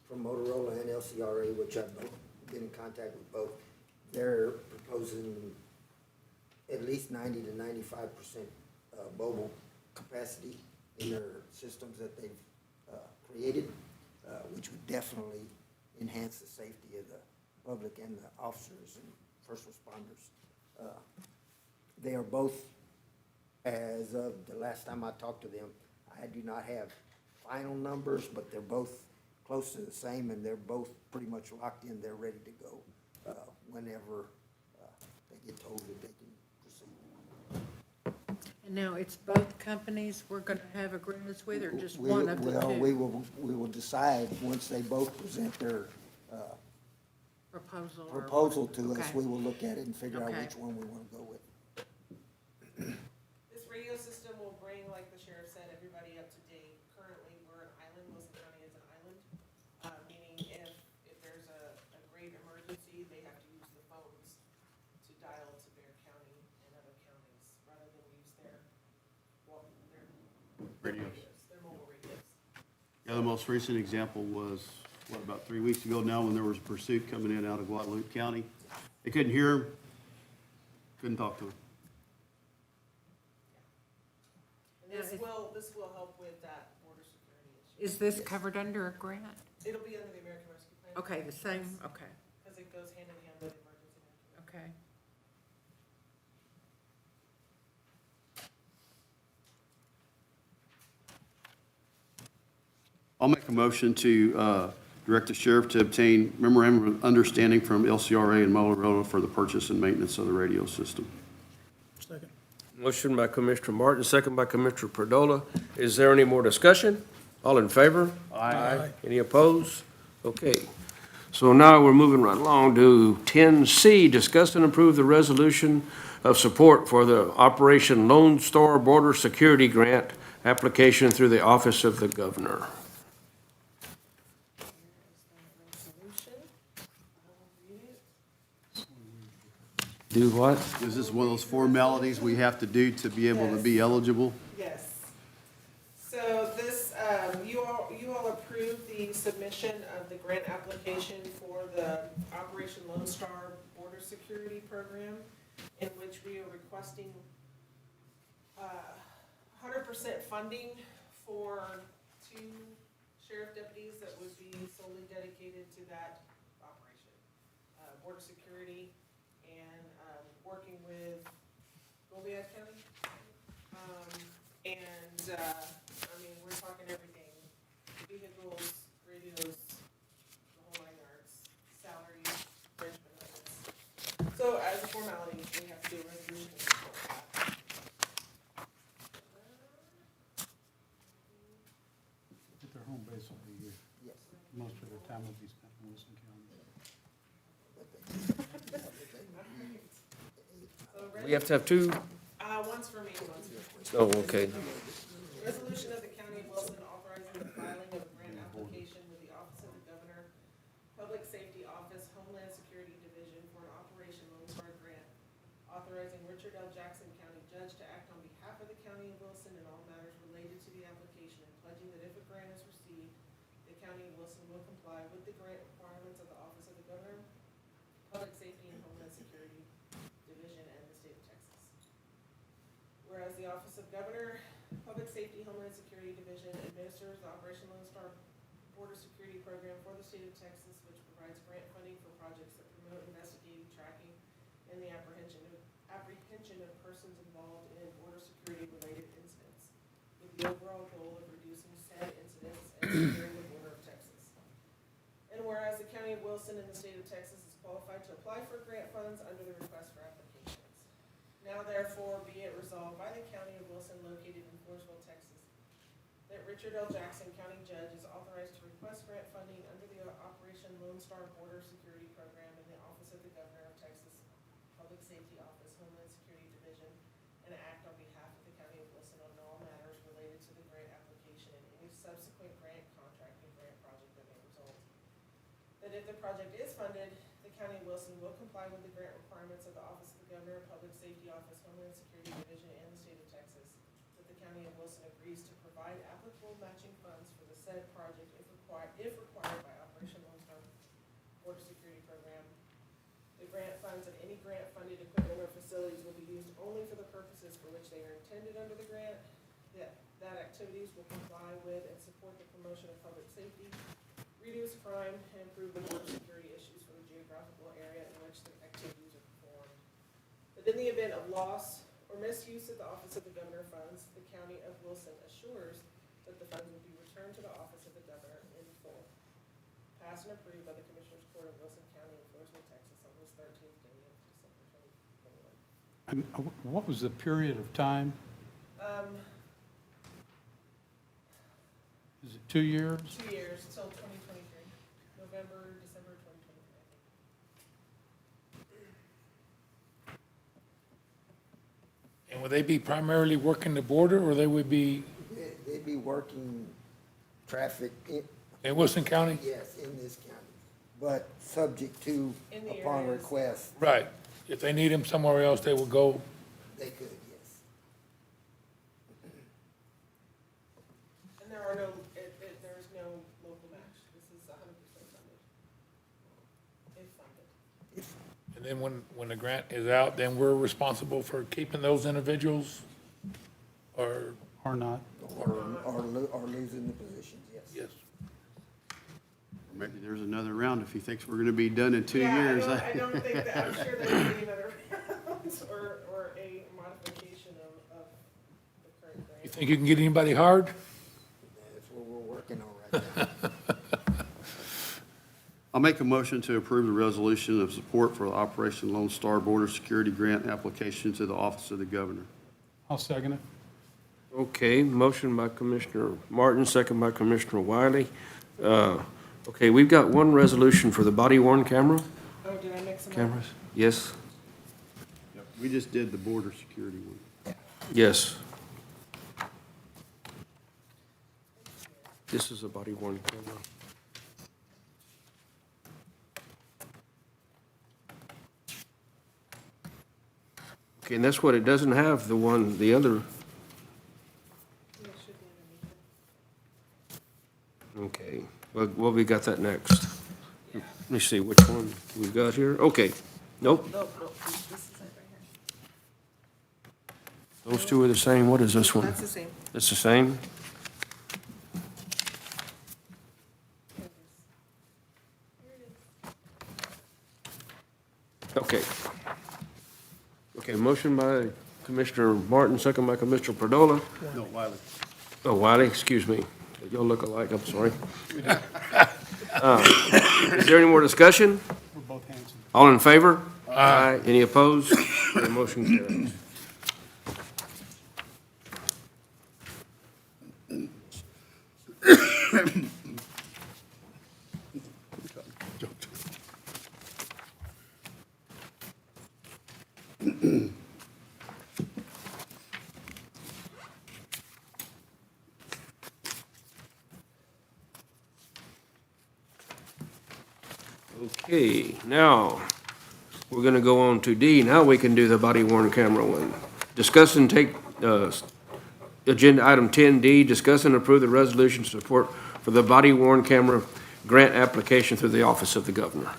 N: from Motorola and LCRA, which I've been in contact with both, they're proposing at least 90 to 95% mobile capacity in their systems that they've created, which would definitely enhance the safety of the public and the officers and first responders. They are both, as of the last time I talked to them, I do not have final numbers, but they're both close to the same, and they're both pretty much locked in. They're ready to go whenever they get told that they can proceed.
K: And now it's both companies we're going to have agreements with, or just one of the two?
N: Well, we will decide once they both present their proposal to us.
K: Okay.
N: We will look at it and figure out
K: Okay.
N: which one we want to go with.
M: This radio system will bring, like the sheriff said, everybody up to date. Currently, we're an island, Wilson County is an island, meaning if there's a great emergency, they have to use the phones to dial to Bear County and other counties, rather than use their
H: Radios.
M: their mobile radios.
H: Yeah, the most recent example was, about 3 weeks ago now, when there was a pursuit coming in out of Guadalupe County. They couldn't hear him, couldn't talk to him.
M: And this will help with that border security issue.
K: Is this covered under a grant?
M: It'll be under the American Rescue Plan.
K: Okay, the same, okay,
M: Because it goes hand in hand with emergency management.
K: okay.
H: I'll make a motion to direct the sheriff to obtain memorandum of understanding from LCRA and Motorola for the purchase and maintenance of the radio system.
C: Second.
A: Motion by Commissioner Martin, second by Commissioner Perdola. Is there any more discussion? All in favor? Aye. Any opposed? Okay. So now we're moving right along to 10C, discuss and approve the resolution of support for the Operation Lone Star Border Security Grant application through the Office of the Governor. Do what?
H: Is this one of those formalities we have to do to be able to be eligible?
M: Yes. So this, you all approved the submission of the grant application for the Operation Lone Star Border Security Program, in which we are requesting 100% funding for 2 sheriff deputies that would be solely dedicated to that operation. Border security and working with Goliad County. I mean, we're talking everything, vehicles, radios, the whole 9 yards, salaries, fringe benefits. So as a formality, we have to do a resolution to support that.
D: But their home base will be here.
N: Yes.
D: Most of their time will be spent in Wilson County.
A: We have to have 2?
M: One's for me, one's for you.
A: Oh, okay.
M: Resolution of the County of Wilson authorizing the filing of a grant application with the Office of the Governor, Public Safety Office, Homeland Security Division for an Operation Lone Star Grant, authorizing Richard L. Jackson County Judge to act on behalf of the County of Wilson in all matters related to the application, and pledging that if a grant is received, the County of Wilson will comply with the grant requirements of the Office of the Governor, Public Safety and Homeland Security Division the Office of Governor, Public Safety, Homeland Security Division administers the Operation Lone Star Border Security Program for the state of Texas, which provides grant funding for projects that promote investigating, tracking, and the apprehension of persons involved in border security-related incidents, with the overall goal of reducing said incidents and securing the border of Texas. And whereas the County of Wilson in the state of Texas is qualified to apply for grant funds under the request for applications. Now therefore be it resolved by the County of Wilson located in Floresville, Texas, that Richard L. Jackson, County Judge, is authorized to request grant funding under the Operation Lone Star Border Security Program in the Office of the Governor of Texas, Public Safety Office, Homeland Security Division, and act on behalf of the County of Wilson on all matters related to the grant application and any subsequent grant contract and grant project that may result. That if the project is funded, the County of Wilson will comply with the grant requirements of the Office of the Governor, Public Safety Office, Homeland Security Division, and the state of Texas. That the County of Wilson agrees to provide applicable matching funds for the said project if required by Operation Lone Star Border Security Program. The grant funds and any grant-funded equipment or facilities will be used only for the purposes for which they are intended under the grant. That activities will comply with and support the promotion of public safety, reduce crime, and improve the border security issues for the geographical area in which the activities are performed. But in the event of loss or misuse of the Office of the Governor funds, the County of Wilson assures that the funds will be returned to the Office of the Governor in full. Passed and approved by the Commissioners Court of Wilson County in Floresville, Texas on this 13th day of December 2021.
D: And what was the period of time? Is it 2 years?
M: 2 years till 2023, November, December 2023.
C: And would they be primarily working the border, or they would be
N: They'd be working traffic
C: in Wilson County?
N: yes, in this county, but subject to,
M: In the
N: upon
M: areas.
N: request,
C: Right. If they need them somewhere else, they would go.
N: they could, yes.
M: And there are no, there's no local match. This is 100% funded. If funded.
C: And then when the grant is out, then we're responsible for keeping those individuals? Or,
D: Or not?
N: Or losing the positions, yes.
C: yes.
H: Maybe there's another round if he thinks we're going to be done in 2
M: Yeah,
H: years.
M: I don't think that, I'm sure there will be another round or a modification of the current
C: You
M: grant.
C: think you can get anybody hard?
N: That's what we're working on right now.
H: I'll make a motion to approve the resolution of support for the Operation Lone Star Border Security Grant application to the Office of the Governor.
D: I'll second it.
A: Okay, motion by Commissioner Martin, second by Commissioner Wiley. Okay, we've got one resolution for the body-worn camera,
M: Oh, did I mix them up?
A: cameras? Yes,
H: We just did the border security one.
A: yes. This is a body-worn camera. Okay, and that's what it doesn't have, the other.
M: Yeah, it should be underneath it.
A: Okay, well, we got that next. Let me see which one we've got here. Okay, nope,
M: Nope, this is it right here.
A: those two are the same. What is this one?
M: That's the same.
A: It's the same?
M: Here it is.
A: Okay. Okay, motion by Commissioner Martin, second by Commissioner Perdola.
H: No, Wiley.
A: Oh, Wiley, excuse me. Y'all look alike, I'm sorry. Is there any more discussion?
D: We're both handsome.
A: All in favor? Aye. Any opposed? The motion carries. Okay, now, we're gonna go on to D. Now we can do the body-worn camera one. Discuss and take, agenda item 10D, discuss and approve the resolution support for the body-worn camera grant application through the Office of the Governor.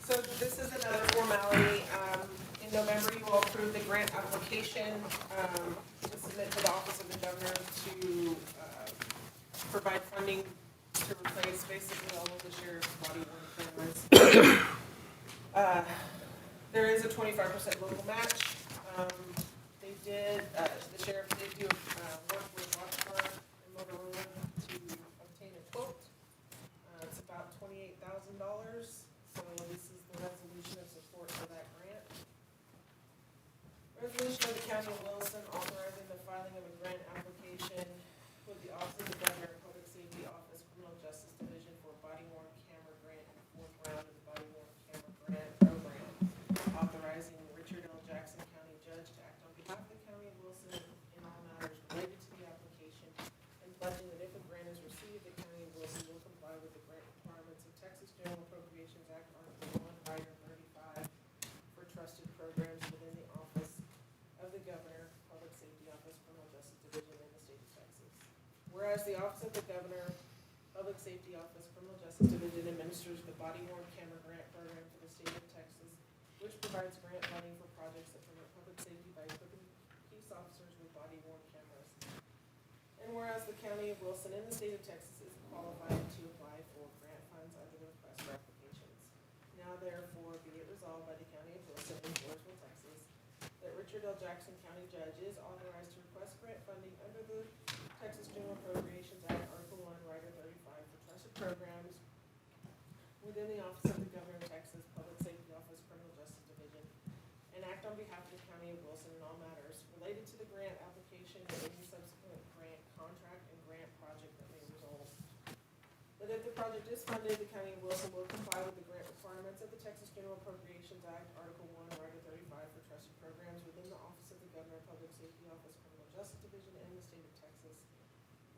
M: So this is another formality. In November, you will approve the grant application application to submit to the Office of the Governor to provide funding to replace basically all of the sheriff's body worn cameras. There is a 25% local match. They did, the sheriff did do work with Washburn and Motorola to obtain a quote. It's about $28,000, so this is the resolution of support for that grant. Resolution of the County of Wilson authorizing the filing of a grant application with the Office of the Governor and Public Safety Office Criminal Justice Division for a body worn camera grant in the fourth round of the body worn camera grant program. Authorizing Richard L. Jackson County Judge to act on behalf of the County of Wilson in all matters related to the application, and pledging that if a grant is received, the County of Wilson will comply with the grant requirements of Texas General Appropriations Act Article 1, Item 35 for trusted programs within the Office of the Governor, Public Safety Office, Criminal Justice Division in the state of Texas. Whereas the Office of the Governor, Public Safety Office, Criminal Justice Division administers the body worn camera grant program for the state of Texas, which provides grant funding for projects that promote public safety by equipping police officers with body worn cameras. And whereas the County of Wilson in the state of Texas is qualified to apply for grant funds under the request for applications. Now therefore be it resolved by the County of Wilson in Floresville, Texas, that Richard L. Jackson County Judge is authorized to request grant funding under the Texas General Appropriations Act, Article 1, Rider 35 for trusted programs within the Office of the Governor of Texas, Public Safety Office, Criminal Justice Division, and act on behalf of the County of Wilson in all matters related to the grant application and any subsequent grant contract and grant project that may result. That if the project is funded, the County of Wilson will comply with the grant requirements of the Texas General Appropriations Act, Article 1, Rider 35 for trusted programs within the Office of the Governor, Public Safety Office, Criminal Justice Division in the state of Texas.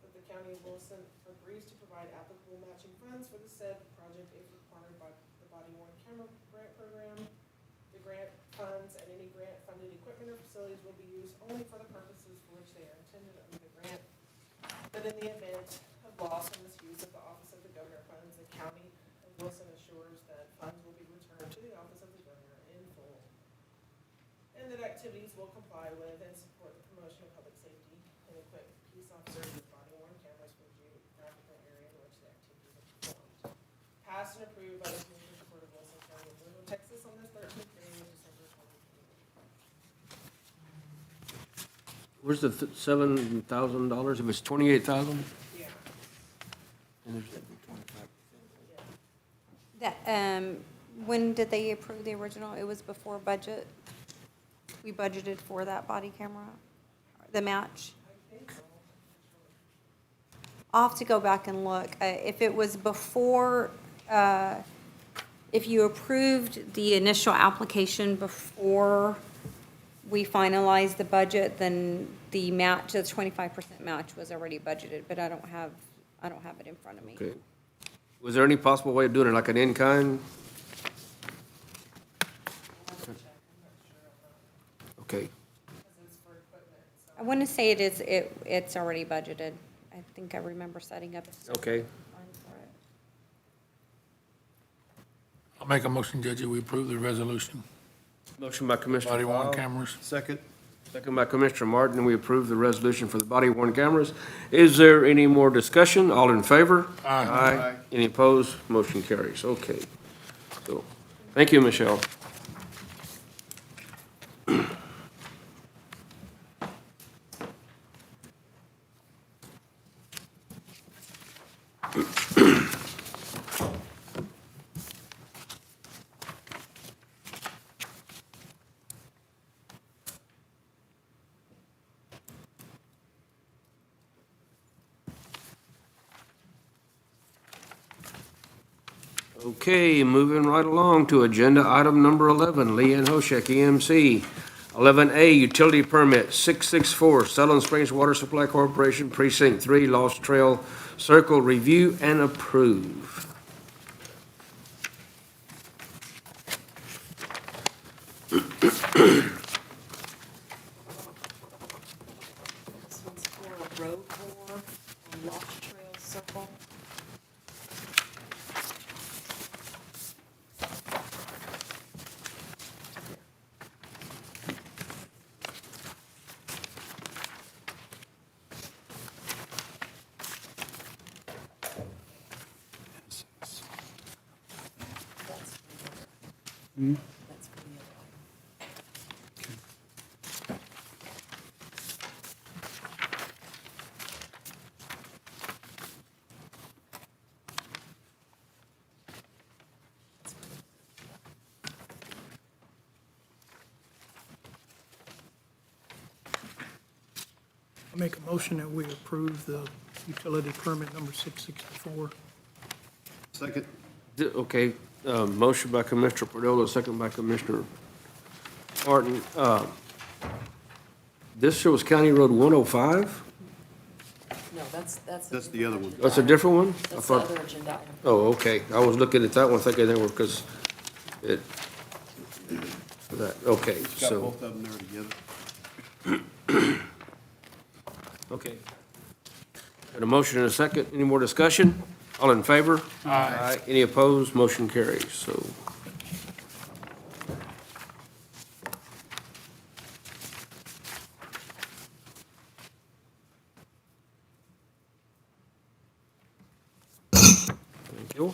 M: That the County of Wilson agrees to provide applicable matching funds for the said project if required by the body worn camera grant program. The grant funds and any grant funded equipment or facilities will be used only for the purposes for which they are intended under the grant. But in the event of loss or misuse of the Office of the Governor funds, the County of Wilson assures that funds will be returned to the Office of the Governor in full, and that activities will comply with and support the promotion of public safety and equip police officers with body worn cameras for the geographical area in which the activities are performed. Passed and approved by the Commissioners Court of Wilson County, Floresville, Texas on this 13th day of December 2020.
A: Where's the $7,000? It was $28,000?
M: Yeah.
A: And there's-
G: That, when did they approve the original? It was before budget? We budgeted for that body camera, the match? I'll have to go back and look. If it was before, if you approved the initial application before we finalized the budget, then the match, the 25% match was already budgeted, but I don't have it in front of me.
A: Okay. Was there any possible way of doing it like an in-kind? Okay.
G: I want to say it's already budgeted. I think I remember setting up a separate
A: Okay.
G: line for it.
C: I'll make a motion, Judge, that we approve the resolution.
A: Motion by Commissioner
C: Body worn
A: Fowle.
C: cameras.
H: Second?
A: Second by Commissioner Martin, we approve the resolution for the body worn cameras. Is there any more discussion? All in favor?
C: Aye.
A: Aye. Any opposed? Motion carries. Okay. So, thank you, Michelle. Okay, moving right along to agenda item number 11, Leanne Hoshek, EMC. 11A, utility permit, 664, Sutherland Springs Water Supply Corporation, Precinct 3, Lost Trail Circle, review and approve.
K: This one's for a road bore on Lost Trail Circle.
O: That's for the other item.
P: I make a motion that we approve the utility permit number 664.
H: Second.
A: Okay, motion by Commissioner Perdola, second by Commissioner Martin. This shows County Road 105?
O: No, that's.
H: That's the other one.
A: That's a different one? I
O: That's the
A: thought.
O: other agenda item.
A: Oh, okay. I was looking at that one thinking they were, because it, that, okay,
H: Got
A: so,
H: both of them there together.
A: okay. Got a motion and a second. Any more discussion? All in favor? Aye. Any opposed? Motion carries, so. Thank you.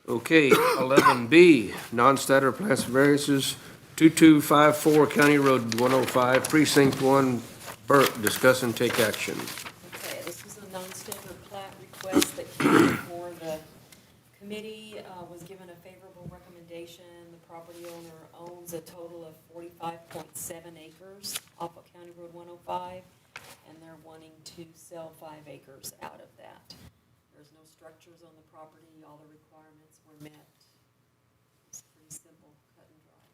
A: Okay, 11B, non-starter plans and variances, 2254 County Road 105, Precinct 1, Burke, discuss and take action.
O: Okay, this is a non-standard plat request that came before the committee, was given a favorable recommendation. The property owner owns a total of 45.7 acres off of County Road 105, and they're wanting to sell 5 acres out of that. There's no structures on the property, all the requirements were met. It's pretty simple, cut and dry.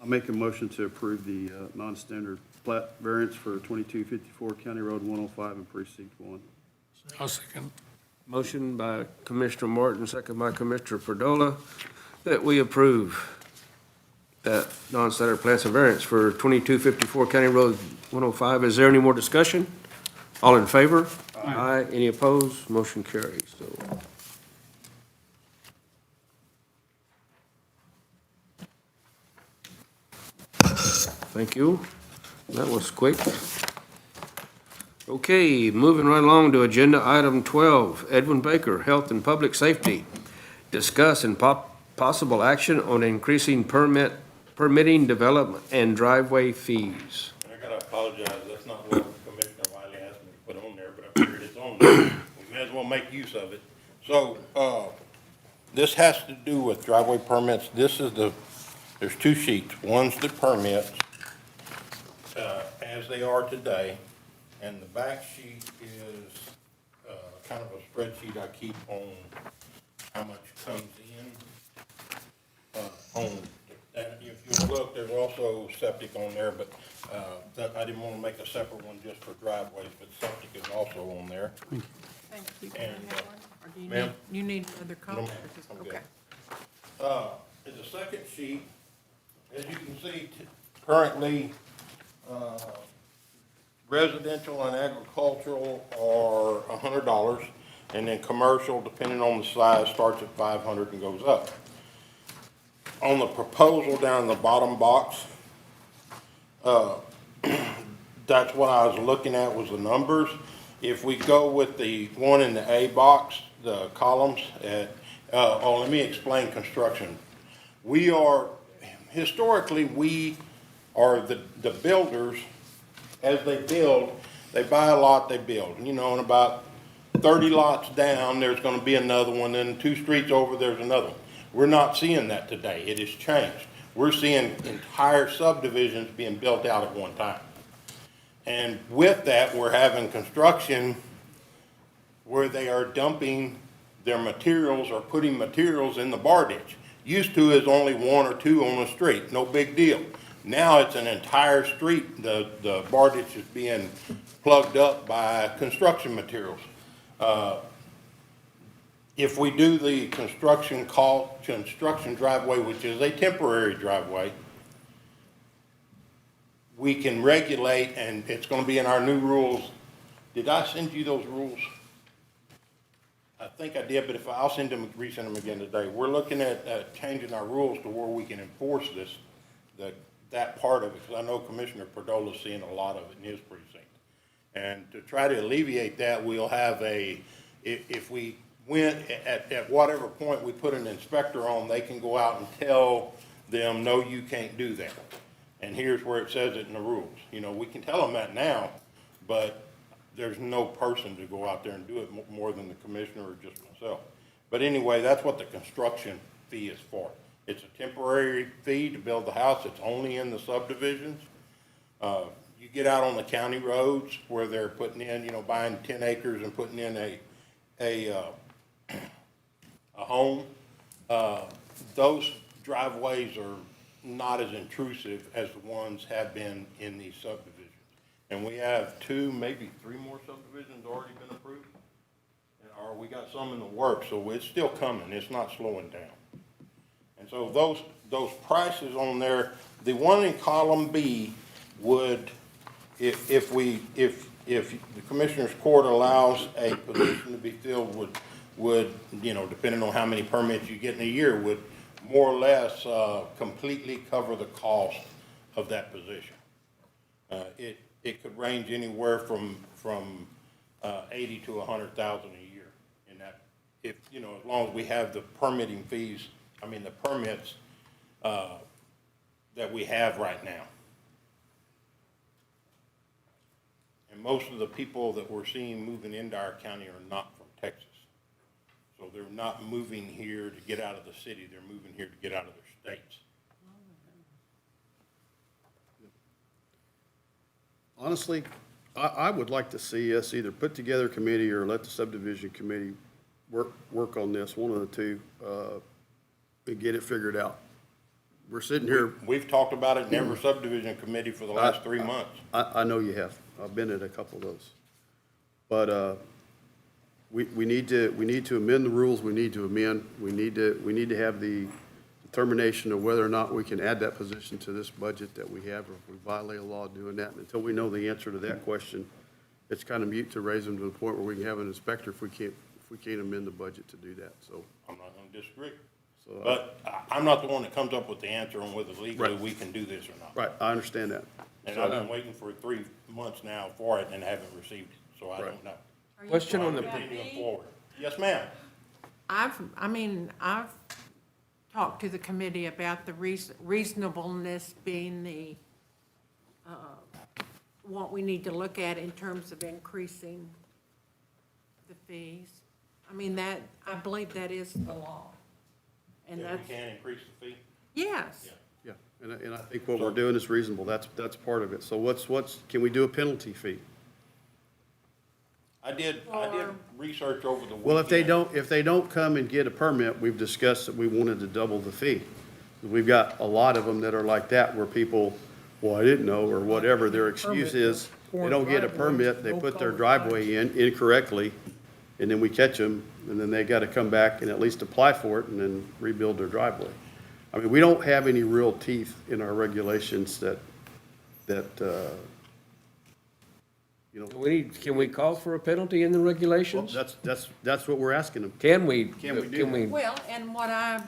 H: I'll make a motion to approve the non-standard plat variance for 2254 County Road 105 in Precinct 1.
C: I'll second.
A: Motion by Commissioner Martin, second by Commissioner Perdola, that we approve that non-standard plans and variance for 2254 County Road 105. Is there any more discussion? All in favor? Aye. Any opposed? Motion carries, so. Thank you. That was quick. Okay, moving right along to agenda item 12, Edwin Baker, Health and Public Safety. Discuss and possible action on increasing permitting development and driveway fees.
Q: I gotta apologize, that's not what Commissioner Wiley asked me to put on there, but I figured it's on there. We may as well make use of it. So, this has to do with driveway permits. This is there's 2 sheets. One's the permits, as they are today, and the back sheet is, kind of a spreadsheet I keep on how much comes in, and if you look, there's also septic on there, but, that, I didn't wanna make a separate one just for driveways, but septic is also on there.
K: Thank you.
Q: And,
K: Or do you
Q: ma'am?
K: need, you need another copy?
Q: No, ma'am. I'm good.
K: Okay.
Q: In the second sheet, as you can see, currently, residential and agricultural are $100, and then commercial, depending on the size, starts at 500 and goes up. On the proposal down in the bottom box, that's what I was looking at was the numbers. If we go with the one in the A box, the columns let me explain construction. Historically, we are the builders. As they build, they buy a lot, they build. You know, and about 30 lots down, there's gonna be another one, then 2 streets over, there's another one. We're not seeing that today. It has changed. We're seeing entire subdivisions being built out at one time. And with that, we're having construction where they are dumping their materials or putting materials in the bar ditch. Used to is only 1 or 2 on the street, no big deal. Now it's an entire street, the bar ditch is being plugged up by construction materials. If we do the construction driveway, which is a temporary driveway, we can regulate, and it's gonna be in our new rules. Did I send you those rules? I think I did, but I'll resend them again today. We're looking at changing our rules to where we can enforce this, that part of it, because I know Commissioner Perdola is seeing a lot of it in his precinct. And to try to alleviate that, we'll have a if we went, at whatever point we put an inspector on, they can go out and tell them, no, you can't do that. And here's where it says it in the rules. You know, we can tell them that now, but there's no person to go out there and do it more than the commissioner or just myself. But anyway, that's what the construction fee is for. It's a temporary fee to build the house. It's only in the subdivisions. You get out on the county roads where they're putting in, you know, buying 10 acres and putting in a home. Those driveways are not as intrusive as the ones have been in these subdivisions. And we have 2, maybe 3 more subdivisions already been approved. Or we got some in the works, so it's still coming. It's not slowing down. And so those prices on there, the one in column B would, if the Commissioner's Court allows a position to be filled, would, you know, depending on how many permits you get in a year, would more or less completely cover the cost of that position. It could range anywhere from 80 to 100,000 a year in that, if, you know, as long as we have the permitting fees, I mean, the permits that we have right now. And most of the people that we're seeing moving into our county are not from Texas. So they're not moving here to get out of the city, they're moving here to get out of their states.
H: Honestly, I would like to see us either put together a committee or let the subdivision committee work on this, one of the two, and get it figured out. We're sitting here.
Q: We've talked about it in every subdivision committee for the last 3 months.
H: I know you have. I've been at a couple of those. But we need to amend the rules. We need to amend. We need to have the determination of whether or not we can add that position to this budget that we have, or if we violate a law doing that. And until we know the answer to that question, it's kind of mute to raise them to the point where we can have an inspector if we can't amend the budget to do that. So
Q: I'm not going to disagree.
H: So,
Q: But I'm not the one that comes up with the answer on whether legally
H: Right.
Q: we can do this or not.
H: right, I understand that.
Q: And I've been waiting for 3 months now for it and haven't received it, so I don't know.
A: Question on the,
Q: Continuing forward. Yes, ma'am.
K: I've talked to the committee about the reasonableness being the, what we need to look at in terms of increasing the fees. I mean, that, I believe that is the law. And
Q: Yeah, we
K: that's,
Q: can increase the fee.
K: yes.
H: Yeah, and I think what we're doing is reasonable. That's part of it. So can we do a penalty fee?
Q: I did research over the weekend.
H: Well, if they don't come and get a permit, we've discussed that we wanted to double the fee. We've got a lot of them that are like that, where people, well, I didn't know, or whatever, their excuse is, they don't get a permit, they put their driveway in incorrectly, and then we catch them, and then they gotta come back and at least apply for it and then rebuild their driveway. I mean, we don't have any real teeth in our regulations that, you know.
A: can we call for a penalty in the regulations?
H: Well, that's what we're asking them.
A: Can we?
H: Can we do that?
K: Well, and what I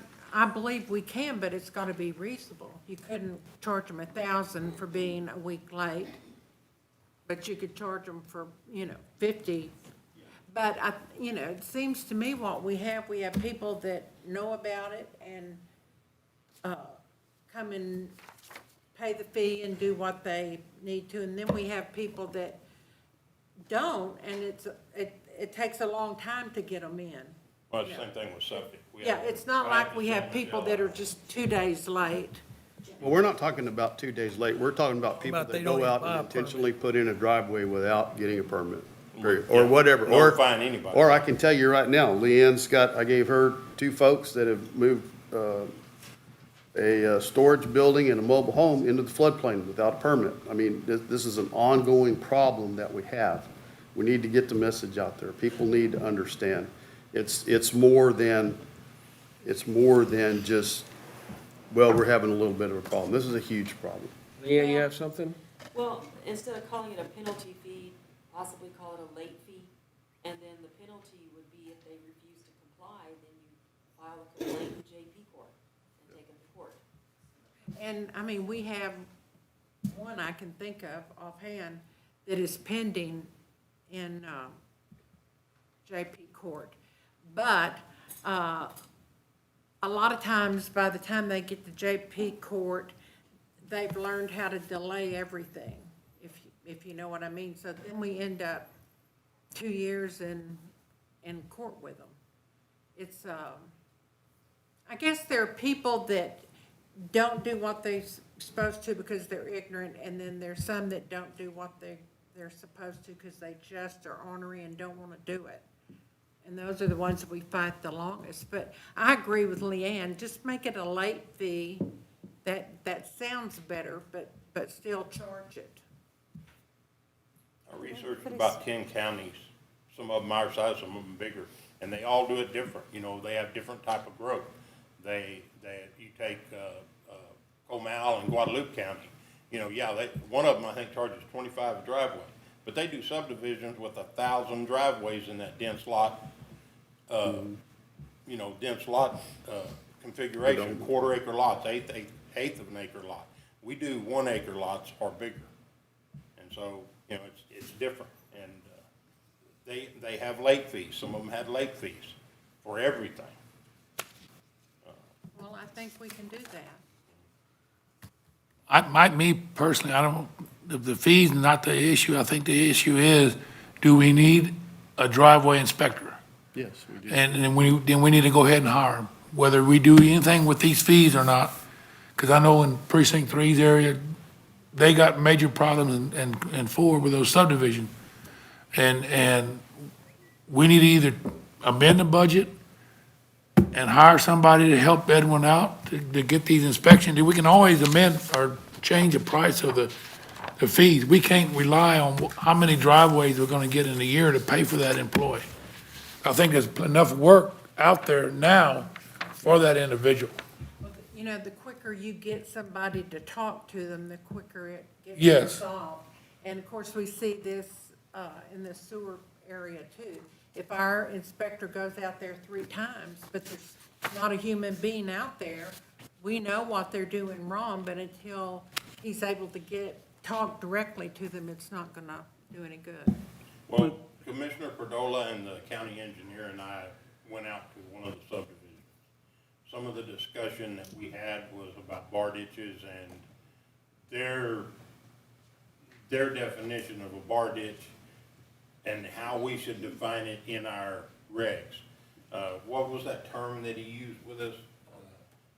K: believe we can, but it's gotta be reasonable. You couldn't charge them 1,000 for being a week late, but you could charge them for, 50. But it seems to me what we have people that know about it and, come and pay the fee and do what they need to, and then we have people that don't, and it takes a long time to get them in.
Q: Well, it's the same thing with septic.
K: Yeah, it's not like we have people that are just 2 days late.
H: Well, we're not talking about 2 days late. We're talking about people
P: About they
H: that
P: don't
H: go out
P: even buy
H: and
P: a permit.
H: intentionally put in a driveway without getting a permit, period, or whatever.
Q: Don't find anybody.
H: Or I can tell you right now, I gave her 2 folks that have moved, a storage building and a mobile home into the floodplain without a permit. I mean, this is an ongoing problem that we have. We need to get the message out there. People need to understand. It's more than just, well, we're having a little bit of a problem. This is a huge problem.
A: Leanne, you have something?
O: Well, instead of calling it a penalty fee, possibly call it a late fee. And then the penalty would be if they refuse to comply, then you file a complaint with JP Court and take them to court.
K: And, I mean, we have one I can think of offhand that is pending in JP court. But a lot of times, by the time they get to JP court, they've learned how to delay everything, if you know what I mean. So then we end up 2 years in court with them. It's, I guess there are people that don't do what they're supposed to because they're ignorant, and then there's some that don't do what they're supposed to because they just are ornery and don't want to do it. And those are the ones that we fight the longest. But I agree with Leanne, just make it a late fee. That sounds better, but still charge it.
Q: I researched about 10 counties, some of them our size, some of them bigger, and they all do it different. You know, they have different type of growth. You take Comal and Guadalupe County, you know, yeah, one of them I think charges 25 a driveway, but they do subdivisions with 1,000 driveways in that dense lot, dense lot configuration, quarter-acre lots, eighth of an acre lot. We do 1 acre lots or bigger, and so you know it's different. And they have late fees. Some of them had late fees for everything.
K: Well, I think we can do that.
C: Me personally, I don't, the fee's not the issue. I think the issue is, do we need a driveway inspector?
H: Yes, we do.
C: And then we need to go ahead and hire him, whether we do anything with these fees or not. Because I know in Precinct 3's area, they got major problems in 4 with those subdivisions. And we need to either amend the budget and hire somebody to help Edwin out to get these inspections. We can always amend or change the price of the fees. We can't rely on how many driveways we're gonna get in a year to pay for that employee. I think there's enough work out there now for that individual.
K: You know, the quicker you get somebody to talk to them, the quicker it gets
C: Yes.
K: resolved. And of course, we see this in the sewer area too. If our inspector goes out there 3 times, but there's not a human being out there, we know what they're doing wrong, but until he's able to talk directly to them, it's not gonna do any good.
Q: Well, Commissioner Perdola and the county engineer and I went out to one of the subdivisions. Some of the discussion that we had was about bar ditches and their definition of a bar ditch and how we should define it in our regs. What was that term that he used with us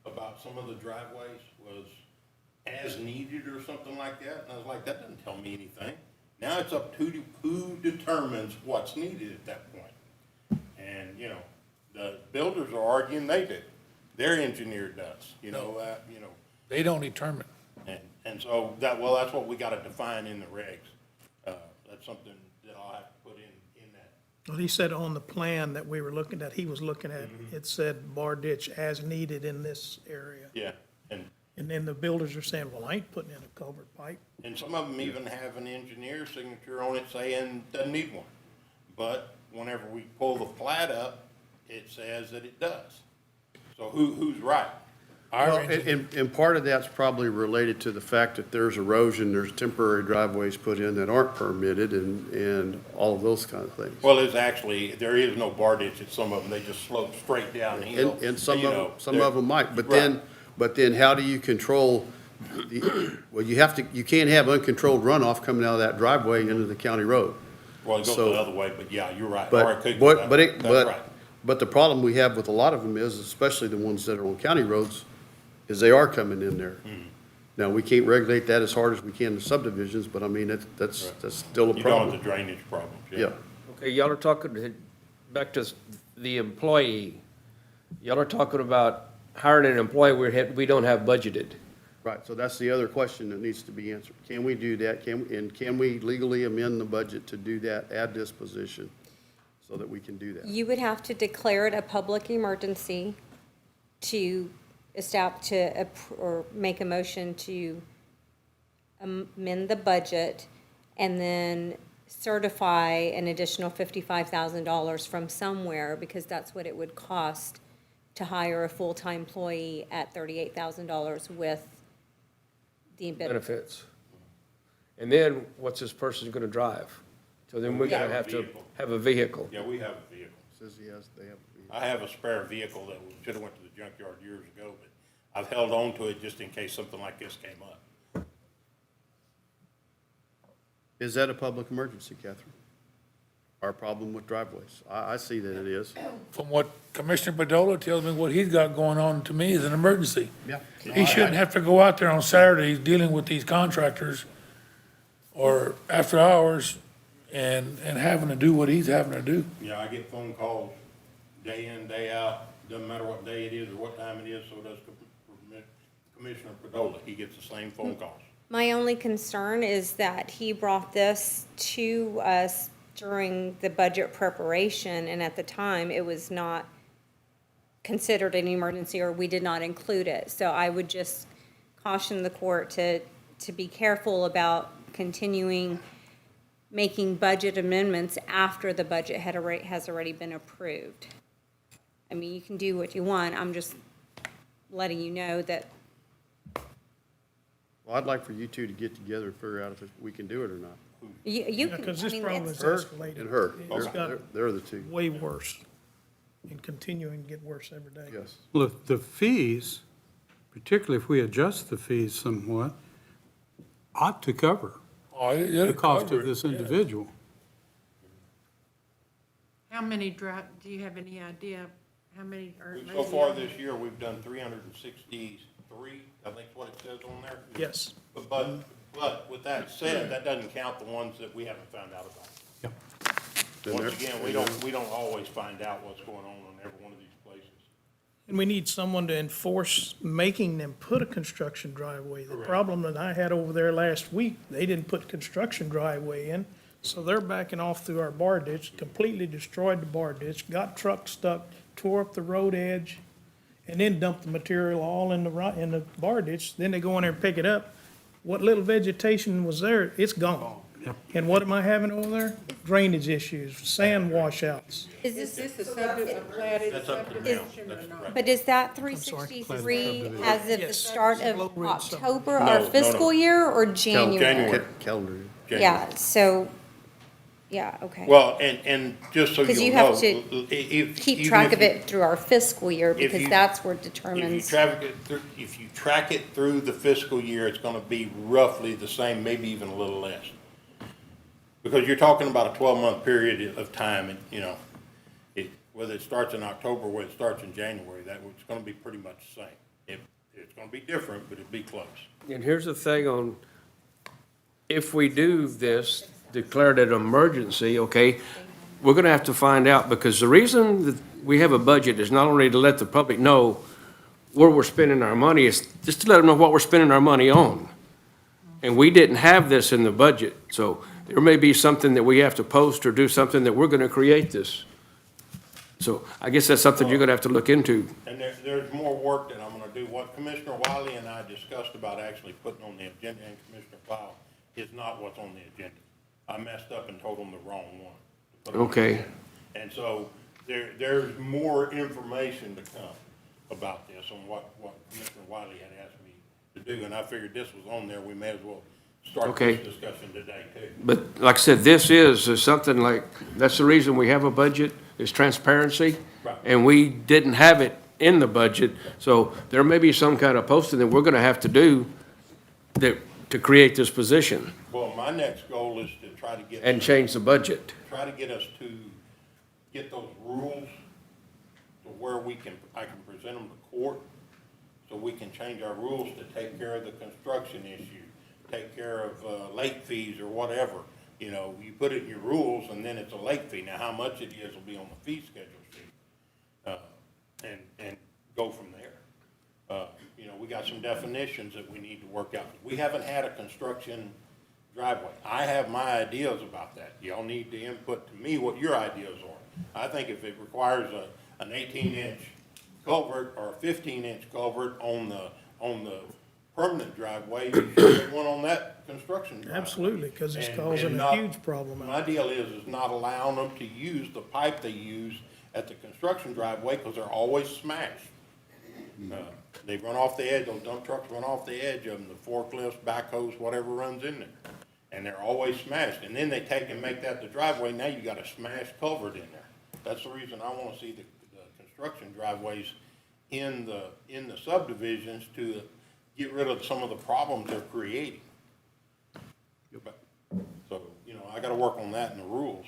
Q: about some of the driveways was as needed or something like that? And I was like, that doesn't tell me anything. Now it's up to who determines what's needed at that point. And, you know, the builders are arguing they do. Their engineer does, you know.
C: They don't determine.
Q: And so that's what we gotta define in the regs. That's something that I'll have to put in that.
P: Well, he said on the plan that we were looking at, he was looking at, it said bar ditch as needed in this area.
Q: Yeah,
P: And then the builders are saying, well, I ain't putting in a culvert pipe.
Q: and some of them even have an engineer signature on it saying doesn't need one. But whenever we pull the plat up, it says that it does. So who's right?
H: Well, and part of that's probably related to the fact that there's erosion, there's temporary driveways put in that aren't permitted and all of those kind of things.
Q: Well, there is no bar ditch at some of them, they just slope straight downhill.
H: And some
Q: You
H: of them might, but
Q: Right.
H: then how do you control well, you can't have uncontrolled runoff coming out of that driveway into the county road.
Q: Well, it goes
H: So-
Q: the other way, but yeah, you're right.
H: But,
Q: Or it could go that way. That's right.
H: but the problem we have with a lot of them is, especially the ones that are on county roads, is they are coming in there.
Q: Mm-hmm.
H: Now, we can't regulate that as hard as we can in subdivisions, but I mean, that's still a
Q: You don't
H: problem.
Q: have the drainage problems,
H: Yeah.
A: Okay, y'all are talking, back to the employee, y'all are talking about hiring an employee we don't have budgeted.
H: Right, so that's the other question that needs to be answered. Can we do that? Can we legally amend the budget to do that, add this position, so that we can do that?
G: You would have to declare it a public emergency to or make a motion to amend the budget and then certify an additional $55,000 from somewhere, because that's what it would cost to hire a full-time employee at $38,000 with the
A: Benefits. And then what's this person gonna drive? So then we're gonna have to have a vehicle.
Q: Yeah, we have a vehicle.
H: says they have.
Q: I have a spare vehicle that should have went to the junkyard years ago, but I've held on to it just in case something like this came up.
H: Is that a public emergency, Catherine? Our problem with driveways? I see that it is.
C: From what Commissioner Bedolla tells me, what he's got going on to me is an emergency.
H: Yeah.
C: He shouldn't have to go out there on Saturdays dealing with these contractors or after hours and having to do what he's having to do.
Q: Yeah, I get phone calls day in, day out, doesn't matter what day it is or what time it is, so does Commissioner Bedolla. He gets the same phone calls.
G: My only concern is that he brought this to us during the budget preparation, and at the time, it was not considered an emergency, or we did not include it. So I would just caution the court to be careful about continuing making budget amendments after the budget has already been approved. I mean, you can do what you want, I'm just letting you know that.
H: Well, I'd like for you two to get together and figure out if we can do it or not.
G: You can,
P: Because
G: I
P: this
G: mean,
P: problem
G: it's,
P: is escalated.
H: And her.
P: It's got
H: They're the two.
P: way worse and continuing to get worse every day.
H: Yes.
D: Well, if the fees, particularly if we adjust the fees somewhat, ought to cover
C: Oh,
D: the cost of this individual.
K: How many do you have any idea how many are?
Q: So far this year, we've done 363, I think is what it says on there.
P: Yes.
Q: But with that said, that doesn't count the ones that we haven't found out about. Once again, we don't always find out what's going on every one of these places.
P: And we need someone to enforce making them put a construction driveway. The problem that I had over there last week, they didn't put construction driveway in, so they're backing off through our bar ditch, completely destroyed the bar ditch, got trucks stuck, tore up the road edge, and then dumped the material all in the bar ditch. Then they go in there and pick it up. What little vegetation was there, it's gone. And what am I having over there? Drainage issues, sand washouts.
G: is
K: Is
G: this,
K: this a platted
Q: That's up to them.
K: subdivision or
Q: That's
K: not?
Q: correct.
G: but is that
P: sorry.
G: 363 as of the
P: Yes.
G: start of
P: Low rent subdivision.
G: October,
Q: No,
G: our
Q: no,
G: fiscal
Q: no.
G: year, or January?
Q: January.
H: Calendar.
Q: January.
G: Yeah, so, yeah, okay.
Q: Well, and just so
G: Because
Q: you'll
G: you
Q: know.
G: have to keep
Q: even
G: track
Q: if
G: of
Q: you-
G: it through our fiscal year,
Q: if
G: because
Q: you-
G: that's where it
Q: If you
G: determines.
Q: track it through the fiscal year, it's gonna be roughly the same, maybe even a little less. Because you're talking about a 12-month period of time, and, you know, whether it starts in October, whether it starts in January, it's gonna be pretty much the same. It's gonna be different, but it'll be close.
A: And here's the thing on, if we do this, declare it an emergency, okay, we're gonna have to find out, because the reason that we have a budget is not only to let the public know where we're spending our money, it's just to let them know what we're spending our money on. And we didn't have this in the budget, so there may be something that we have to post or do something that we're gonna create this. So I guess that's something you're gonna have to look into.
Q: And there's more work that I'm gonna do. What Commissioner Wiley and I discussed about actually putting on the agenda, and Commissioner Powell, is not what's on the agenda. I messed up and told them the wrong one. to put on the
A: Okay.
Q: agenda. And so there's more information to come about this on what Commissioner Wiley had asked me to do. And I figured this was on there, we may as well start
A: Okay.
Q: this discussion today too.
A: But like I said, this is something like, that's the reason we have a budget, is transparency.
Q: Right.
A: And we didn't have it in the budget, so there may be some kind of posting that we're gonna have to do to create this position
Q: Well, my next goal is to try to get.
A: and change the budget.
Q: Try to get us to get those rules to where I can present them to court, so we can change our rules to take care of the construction issue, take care of, late fees or whatever. You know, you put it in your rules and then it's a late fee. Now, how much it is will be on the fee schedule sheet. And go from there. You know, we got some definitions that we need to work out. We haven't had a construction driveway. I have my ideas about that. Y'all need to input to me what your ideas are. I think if it requires an 18-inch culvert or a 15-inch culvert on the permanent driveway, you should put one on that construction driveway.
P: Absolutely, because it's
Q: And
P: causing a
Q: not-
P: huge problem
Q: My
P: out
Q: deal is not allowing them to use the pipe they use at the construction driveway, because they're always smashed. They run off the edge, those dump trucks run off the edge of them, the forklifts, backhoes, whatever runs in there. And they're always smashed, and then they take and make that the driveway, now you got a smashed culvert in there. That's the reason I wanna see the construction driveways in the subdivisions to get rid of some of the problems they're creating. But- So, you know, I gotta work on that in the rules.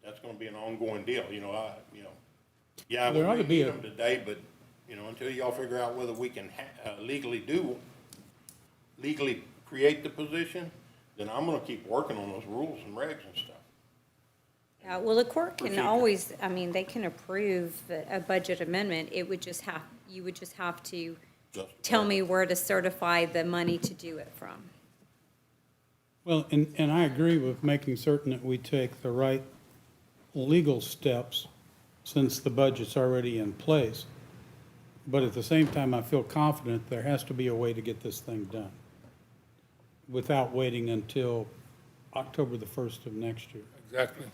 Q: That's gonna be an ongoing deal, yeah, we
D: There ought to
Q: may
D: be
Q: need
D: a-
Q: them today, but, until y'all figure out whether we can legally create the position, then I'm gonna keep working on those rules and regs and stuff.
G: Yeah, well, the court can
Q: Procedure.
G: always, I mean, they can approve a budget amendment. It would just have, you would just have to tell me where to certify the money to do it from.
D: Well, and I agree with making certain that we take the right legal steps since the budget's already in place. But at the same time, I feel confident there has to be a way to get this thing done without waiting until October the 1st of next year.
C: Exactly.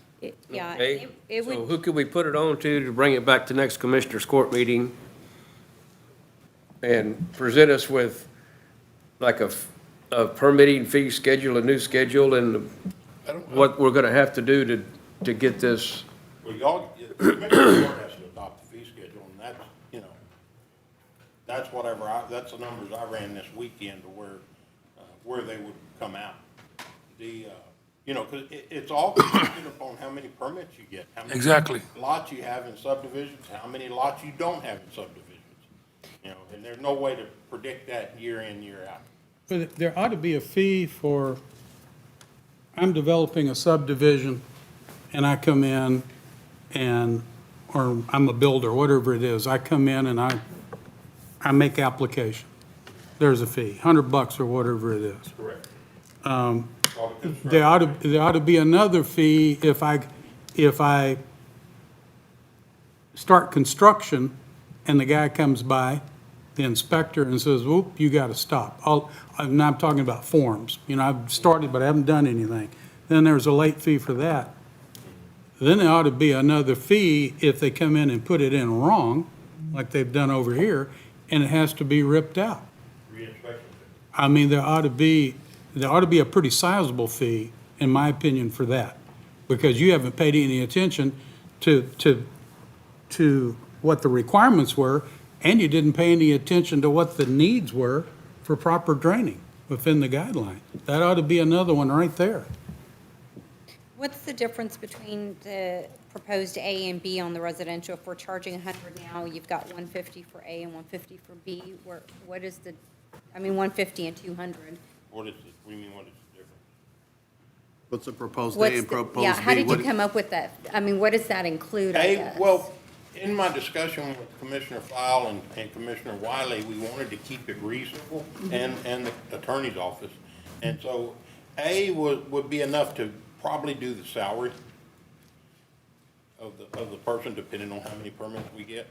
G: Yeah,
A: Okay,
G: it
A: so
G: would,
A: who could we put it on to bring it back to next Commissioners Court meeting? And present us with like a permitting fee schedule, a new schedule, and what we're gonna have to do to get this.
Q: Well, the Commissioner Court has to adopt the fee schedule, and that's, that's the numbers I ran this weekend to where they would come out. Because it's all contingent upon how many permits you get, how many
C: Exactly.
Q: lots you have in subdivisions, how many lots you don't have in subdivisions. And there's no way to predict that year in, year out.
D: But there ought to be a fee for, I'm developing a subdivision, and I come in or I'm a builder, whatever it is, I come in and I make application. There's a fee, $100 or whatever it is.
Q: Correct.
D: There ought to be another fee if I start construction and the guy comes by, the inspector, and says, whoop, you gotta stop. I'm not talking about forms, I've started, but I haven't done anything. Then there's a late fee for that. Then there ought to be another fee if they come in and put it in wrong, like they've done over here, and it has to be ripped out.
Q: Reinspection.
D: I mean, there ought to be a pretty sizable fee, in my opinion, for that, because you haven't paid any attention to what the requirements were, and you didn't pay any attention to what the needs were for proper draining within the guideline. That ought to be another one right there.
G: what's the difference between the proposed A and B on the residential? If we're charging 100 now, you've got 150 for A and 150 for B. What is the, 150 and 200?
Q: What is it, what do you mean, what is the difference?
H: What's the proposed A
G: What's
H: and
G: the-
H: proposed B?
G: Yeah, how did you
H: What-
G: come up with that? What does that include, I guess?
Q: Well, in my discussion with Commissioner Fowle and Commissioner Wiley, we wanted to keep it reasonable, and the attorney's office. And so A would be enough to probably do the salary of the person, depending on how many permits we get.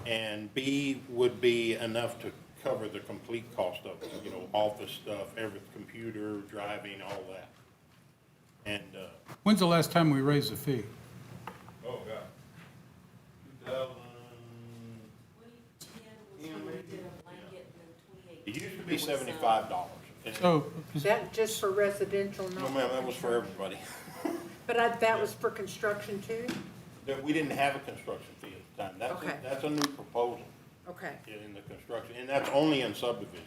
Q: And B would be enough to cover the complete cost of it, office stuff, every computer, driving, all that. And,
D: When's the last time we raised the fee?
Q: oh, God. 2000.
O: 2010 was when we did a blanket, and then 2018.
Q: It used to be $75.
D: So,
K: Is that just for residential,
Q: No,
K: not?
Q: ma'am, that was for everybody.
K: But that was for construction too?
Q: That we didn't have a construction fee at the time.
K: Okay.
Q: That's a new proposal
K: Okay,
Q: in the construction, and that's only in subdivisions.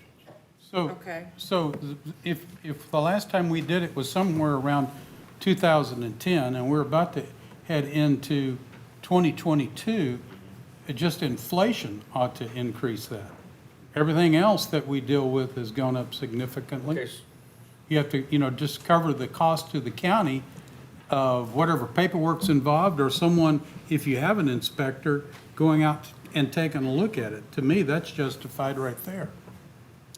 K: okay.
D: So if the last time we did it was somewhere around 2010, and we're about to head into 2022, just inflation ought to increase that. Everything else that we deal with has gone up significantly.
A: Okay.
D: You have to, just cover the cost to the county of whatever paperwork's involved, or someone, if you have an inspector, going out and taking a look at it. To me, that's justified right there.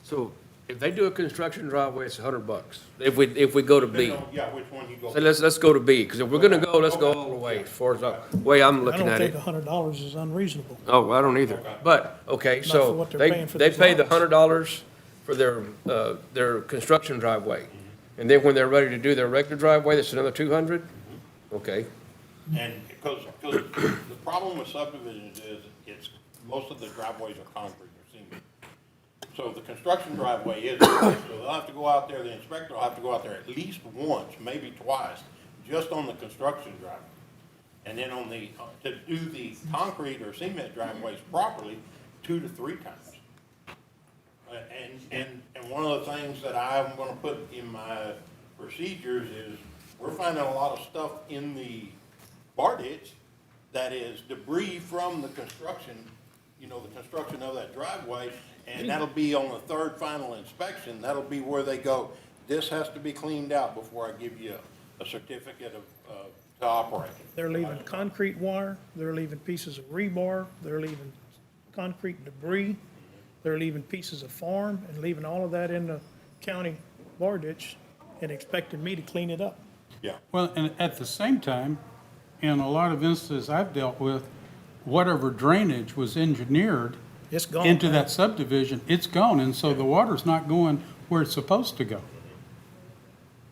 A: So if they do a construction driveway, it's $100. If we go to B.
Q: Yeah, which one you go?
A: So let's go to B, because if we're gonna go, let's go all the way, as far as the way I'm
P: I
A: looking
P: don't
A: at
P: think
A: it.
P: $100 is unreasonable.
A: Oh, I don't either. But, okay,
P: Not for
A: so
P: what they're
A: they
P: paying for
A: they
P: these
A: pay the
P: lots.
A: $100 for their construction driveway. And then when they're ready to do their regular driveway, that's another 200? Okay.
Q: And because the problem with subdivisions is most of the driveways are concrete or cement. So the construction driveway is, so they'll have to go out there, the inspector will have to go out there at least once, maybe twice, just on the construction driveway. And then on the, to do the concrete or cement driveways properly, 2 to 3 times. And one of the things that I'm gonna put in my procedures is, we're finding a lot of stuff in the bar ditch that is debris from the construction, you know, the construction of that driveway, and that'll be on the third final inspection, that'll be where they go, this has to be cleaned out before I give you a certificate of, to operate.
P: They're leaving concrete wire, they're leaving pieces of rebar, they're leaving concrete debris, they're leaving pieces of farm and leaving all of that in the county bar ditch and expecting me to clean it up.
Q: Yeah.
D: Well, and at the same time, in a lot of instances I've dealt with, whatever drainage was engineered
P: It's gone.
D: into that subdivision, it's gone, and so the water's not going where it's supposed to go.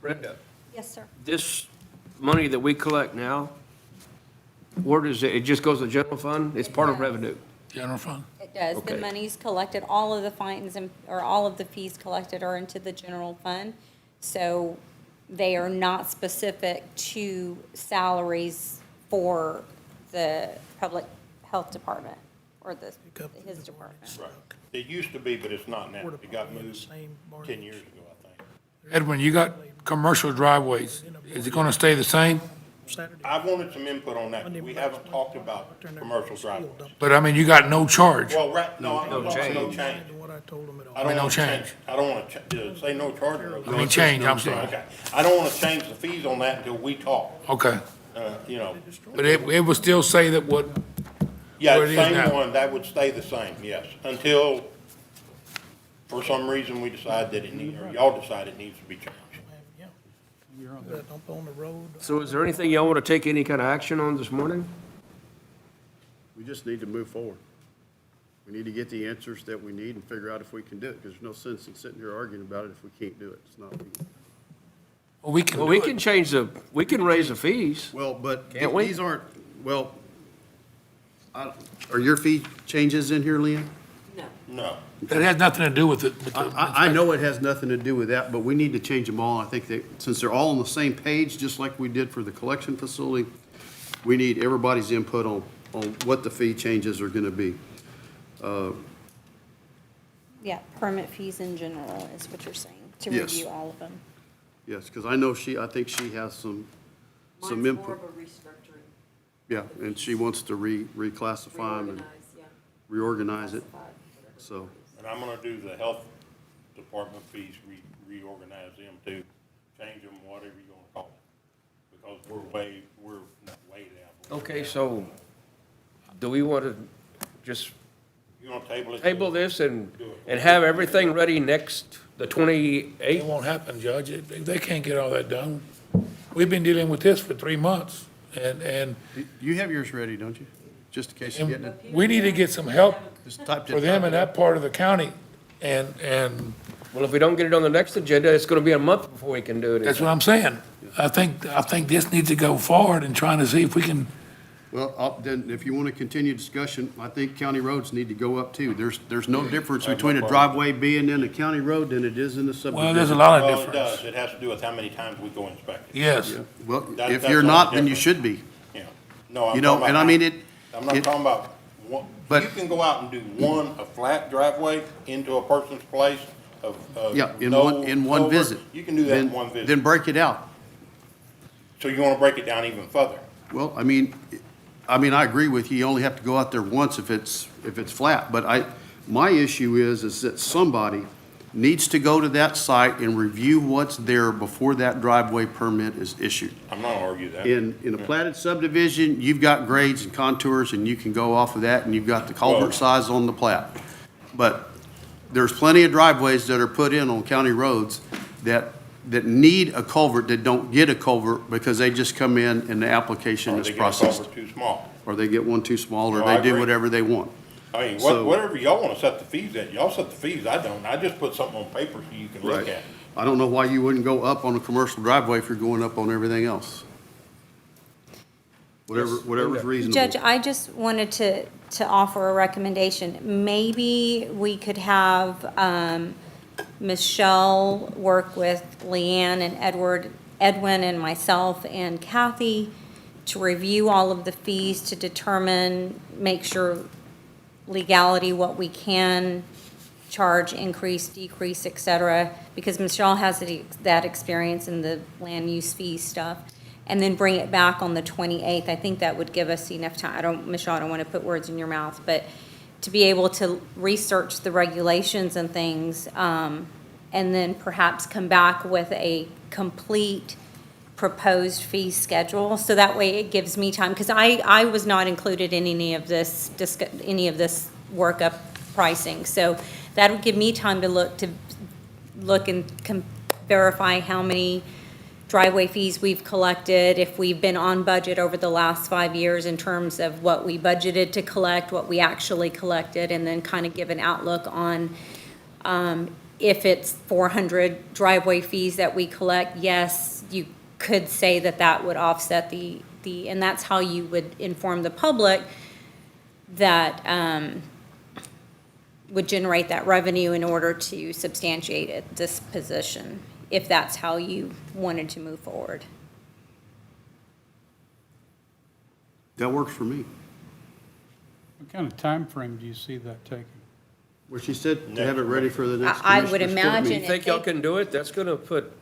A: Brenda,
G: Yes, sir.
A: this money that we collect now, where does it just goes to the general fund? It's part of revenue.
C: General fund?
G: It does. The
A: Okay.
G: money's collected, all of the fines or all of the fees collected are into the general fund. So they are not specific to salaries for the public health department or his department.
Q: Right. It used to be, but it's not now. It got moved
P: Same bar
Q: 10
P: ditch.
Q: years ago, I think.
C: Edwin, you got commercial driveways. Is it gonna stay the same?
P: Saturday.
Q: I wanted some input on that. We haven't talked about commercial driveways.
C: But I mean, you got no charge.
Q: Well, right, no, I'm
A: No
Q: not saying no
A: change.
Q: change.
P: What I told them at all.
Q: I don't
C: no
Q: want to
C: change.
Q: change. I don't want to say no charge.
C: I mean, change, I'm saying.
Q: Okay. I don't want to change the fees on that until we talk,
C: Okay.
Q: you know.
C: But it would still say that what,
Q: Yeah,
C: Where it
Q: the
C: is
Q: same
C: now.
Q: one, that would stay the same, yes, until for some reason we decide that it need, or y'all decide it needs to be changed.
P: Yeah. That dump on the road.
A: So is there anything y'all want to take any kind of action on this morning?
H: We just need to move forward. We need to get the answers that we need and figure out if we can do it, because there's no sense in sitting here arguing about it if we can't do it. It's not,
C: well, we can
A: Well,
C: do
A: we
C: it.
A: can change we can raise the fees.
H: well, but
A: Can't we?
H: these aren't, well, are your fee changes in here, Leanne?
O: No.
Q: No.
C: That has nothing to do with it. with the-
H: I know it has nothing to do with that, but we need to change them all. I think that since they're all on the same page, just like we did for the collection facility, we need everybody's input on what the fee changes are gonna be.
G: Yeah, permit fees in general is what you're saying, to
H: Yes.
G: review all of them.
H: Yes, because I know I think she has some
O: Mine's more
H: input.
O: of a restructuring,
H: Yeah, and she wants to reclassify them and
O: reorganize, yeah.
H: reorganize it,
O: Classified, whatever.
H: so.
Q: And I'm gonna do the health department fees, reorganize them too, change them, whatever you wanna call it. Because we're not way down. but we're
A: Okay,
Q: down.
A: so do we want to just
Q: You wanna table it?
A: table this and have everything ready next, the
C: It
A: 28th?
C: won't happen, Judge. They can't get all that done. We've been dealing with this for 3 months, and
H: You have yours ready, don't you? Just in case you're getting it,
C: we need to get some help
H: just type it.
C: for them in that part of the county. And
A: Well, if we don't get it on the next agenda, it's going to be a month before we can do it.
C: that's what I'm saying. I think this needs to go forward and trying to see if we can,
H: Well, then, if you want to continue discussion, I think county roads need to go up too. There's no difference between a driveway being in a county road than it is in a subdivision.
C: well, there's a lot of
Q: Well, it
C: difference.
Q: does. It has to do with how many times we go inspect it.
C: Yes.
H: Well,
Q: That-
H: if
Q: that's
H: you're
Q: the
H: not,
Q: only
H: then you
Q: difference.
H: should be.
Q: Yeah. No, I'm
H: You know,
Q: talking
H: and I
Q: about-
H: mean, it.
Q: I'm not talking about, one-
H: But-
Q: you can go out and do a flat driveway into a person's place of
H: Yeah, in
Q: no
H: one
Q: culvert.
H: visit.
Q: You can do that in
H: Then-
Q: one visit.
H: Then break it out.
Q: So you wanna break it down even further?
H: Well, I mean, I agree with you. You only have to go out there once if it's flat. But my issue is that somebody needs to go to that site and review what's there before that driveway permit is issued.
Q: I'm not gonna argue that.
H: In a platted subdivision, you've got grades and contours, and you can go off of that, and you've got the culvert size on the plat. But there's plenty of driveways that are put in on county roads that need a culvert that don't get a culvert because they just come in and the application
Q: Or
H: is
Q: they get a
H: processed.
Q: culvert too small.
H: Or they get one too small, or
Q: No, I
H: they do
Q: agree.
H: whatever they want.
Q: I mean,
H: So-
Q: whatever y'all wanna set the fees at, y'all set the fees, I don't. I just put something on paper so you can look
H: Right.
Q: at it.
H: I don't know why you wouldn't go up on a commercial driveway if you're going up on everything else. Whatever's reasonable.
G: Judge, I just wanted to offer a recommendation. Maybe we could have Michelle work with Leanne and Edwin and myself and Kathy to review all of the fees, to determine, make sure legality, what we can charge, increase, decrease, et cetera, because Michelle has that experience in the land use fee stuff, and then bring it back on the 28th. I think that would give us enough time. Michelle, I don't want to put words in your mouth, but to be able to research the regulations and things, and then perhaps come back with a complete proposed fee schedule, so that way it gives me time, because I was not included in any of this workup pricing, so that would give me time to look and verify how many driveway fees we've collected, if we've been on budget over the last 5 years in terms of what we budgeted to collect, what we actually collected, and then kind of give an outlook on if it's 400 driveway fees that we collect, yes, you could say that that would offset the, and that's how you would inform the public that would generate that revenue in order to substantiate it, this position, if that's how you wanted to move forward.
H: That works for me.
D: What kind of time frame do you see that taking?
H: Where she said to have it ready for the next
G: I would
H: commissioners' court
G: imagine
H: meeting.
A: You think y'all can do it? That's gonna put,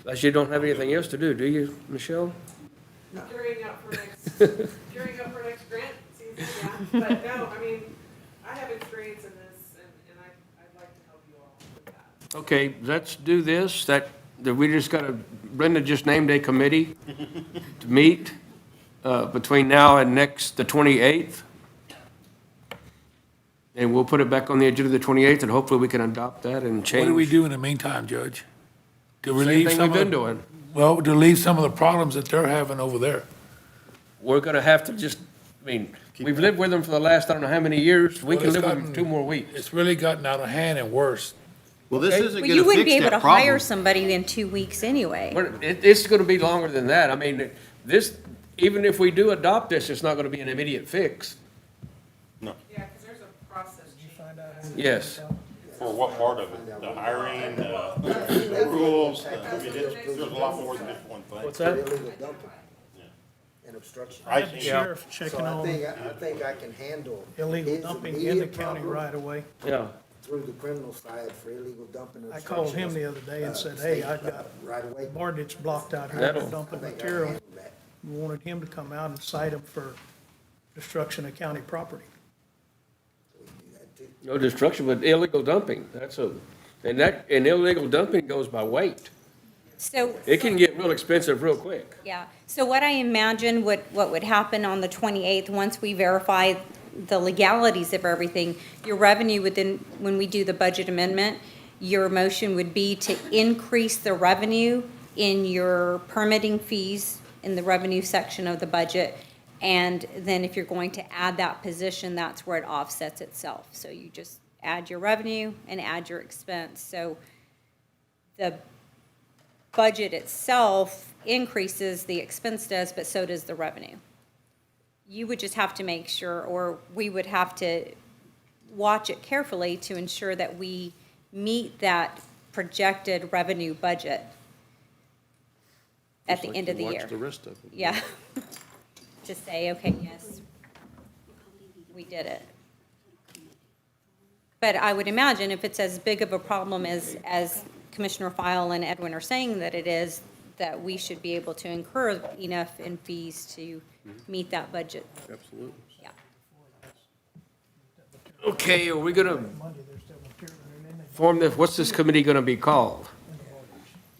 A: unless you don't have anything else to do you, Michelle?
M: Gearing up for next grant season, yeah, but no, I mean, I have experience in this, and I'd like to help you all with that.
A: Okay, let's do this, that we just gotta, Brenda just named a committee to meet between now and the 28th. And we'll put it back on the agenda the 28th, and hopefully we can adopt that and change.
C: What do we do in the meantime, Judge? To
A: Same
C: relieve
A: thing
C: some
A: we've
C: of
A: been doing.
C: Well, to relieve some of the problems that they're having over there.
A: We're gonna have to just, I mean, we've lived with them for the last, I don't know how many years. We
C: Well,
A: can
C: it's
A: live with them
C: gotten-
A: 2 more weeks.
C: It's really gotten out of hand and worse.
H: Well, this
A: Okay.
H: isn't
G: Well,
H: gonna
G: you wouldn't be
H: fix
G: able to
H: that problem.
G: hire somebody in 2 weeks anyway.
A: It's gonna be longer than that. I mean, this, even if we do adopt this, it's not gonna be an immediate fix.
M: Yeah, because there's a process change.
A: Yes.
Q: For what part of it? The hiring, the rules, I mean, there's a lot more than just one thing.
A: What's that?
N: Illegal dumping and obstruction.
Q: I
P: The
Q: see.
P: sheriff
N: So
P: checking
N: I
P: on
N: think I can handle
P: illegal
N: his
P: dumping in the
N: immediate
P: county
N: problem
P: right away.
A: Yeah.
N: through the criminal side for illegal dumping and
P: I
N: obstruction.
P: called him the other day and said, hey, I've got
N: Right away.
P: bar ditch blocked out here,
A: That'll-
P: they're dumping
N: I think I can
P: material.
N: handle that.
P: Wanted him to come out and cite him for destruction of county property.
N: We can do that too.
A: No destruction, but illegal dumping. And illegal dumping goes by weight.
G: So.
A: It can get real expensive real quick.
G: Yeah, so what I imagine what would happen on the 28th, once we verify the legalities of everything, your revenue within, when we do the budget amendment, your motion would be to increase the revenue in your permitting fees in the revenue section of the budget. And then if you're going to add that position, that's where it offsets itself. So you just add your revenue and add your expense. So the budget itself increases, the expense does, but so does the revenue. You would just have to make sure, or we would have to watch it carefully to ensure that we meet that projected revenue budget at the end of the year.
A: Watch the rest of it.
G: Yeah. To say, okay, yes, we did it. But I would imagine if it's as big of a problem as Commissioner File and Edwin are saying that it is, that we should be able to incur enough in fees to meet that budget.
A: Absolutely.
G: Yeah.
A: Okay, are we gonna
P: Monday, there's still material in there, and then
A: form this, what's this committee gonna be called?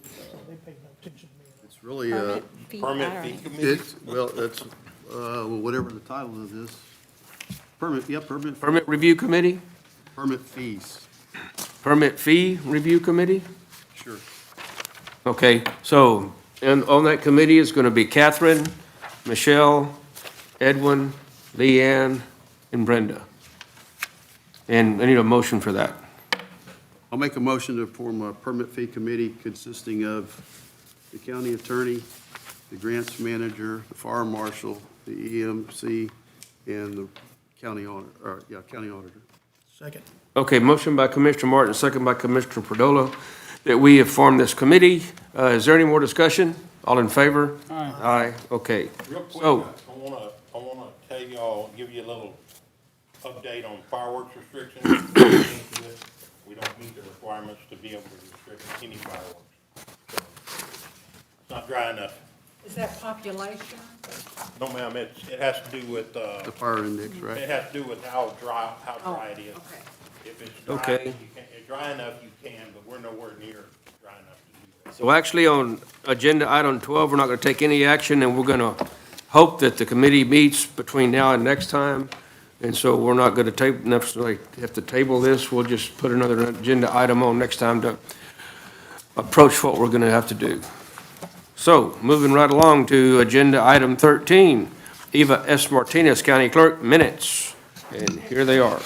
P: so they paid no attention to me.
H: It's really,
G: Permit fee,
Q: Permit
G: I don't
Q: fee
G: know.
Q: committee?
H: it's, well, that's, whatever the title of this. Permit
A: Permit Review Committee?
H: fees.
A: Permit Fee Review Committee?
H: Sure.
A: Okay, so, and on that committee is gonna be Catherine, Michelle, Edwin, Leanne, and Brenda. And I need a motion for that.
H: I'll make a motion to form a permit fee committee consisting of the county attorney, the grants manager, the fire marshal, the EMC, and the county auditor.
P: Second.
A: Okay, motion by Commissioner Martin, second by Commissioner Perdola, that we have formed this committee. Is there any more discussion? All in favor?
D: Aye.
A: Aye, okay.
Q: Real quick,
A: So,
Q: I wanna tell y'all, give you a little update on fireworks restrictions. We don't meet the requirements to be able to restrict any fireworks. So, it's not dry enough.
K: Is that population?
Q: No, ma'am, it has to do with,
H: The fire index,
Q: it
H: right?
Q: has to do with how dry it is.
K: Okay.
Q: If it's dry,
A: Okay.
Q: you can, if dry enough, you can, but we're nowhere near dry enough to do that.
A: so actually on agenda item 12, we're not going to take any action, and we're going to hope that the committee meets between now and next time. And so we're not going to necessarily have to table this. We'll just put another agenda item on next time to approach what we're going to have to do. So, moving right along to agenda item 13, Eva S. Martinez, County Clerk, minutes. And here they are.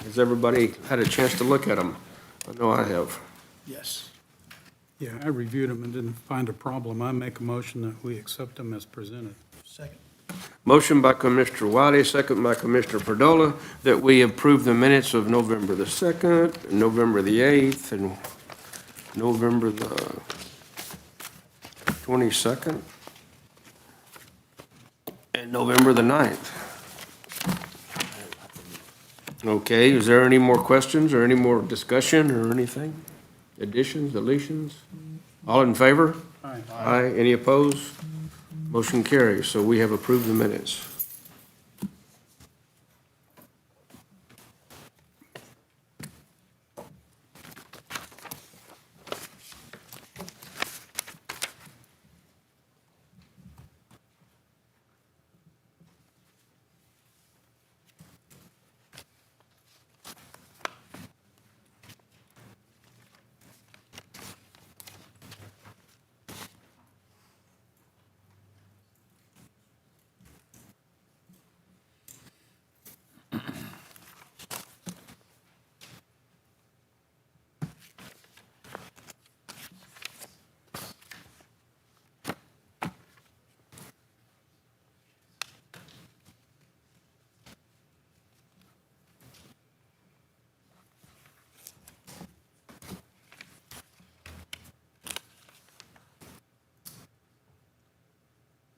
A: Has everybody had a chance to look at them? I know I have.
P: Yes.
D: Yeah, I reviewed them and didn't find a problem. I make a motion that we accept them as presented.
P: Second.
A: Motion by Commissioner Wiley, second by Commissioner Perdola, that we approve the minutes of November the 2nd, November the 8th, and November the 22nd, and November the 9th. Okay, is there any more questions or any more discussion or anything? Additions, deletions? All in favor?
D: Aye.
A: Aye. Any opposed? Motion carries, so we have approved the minutes.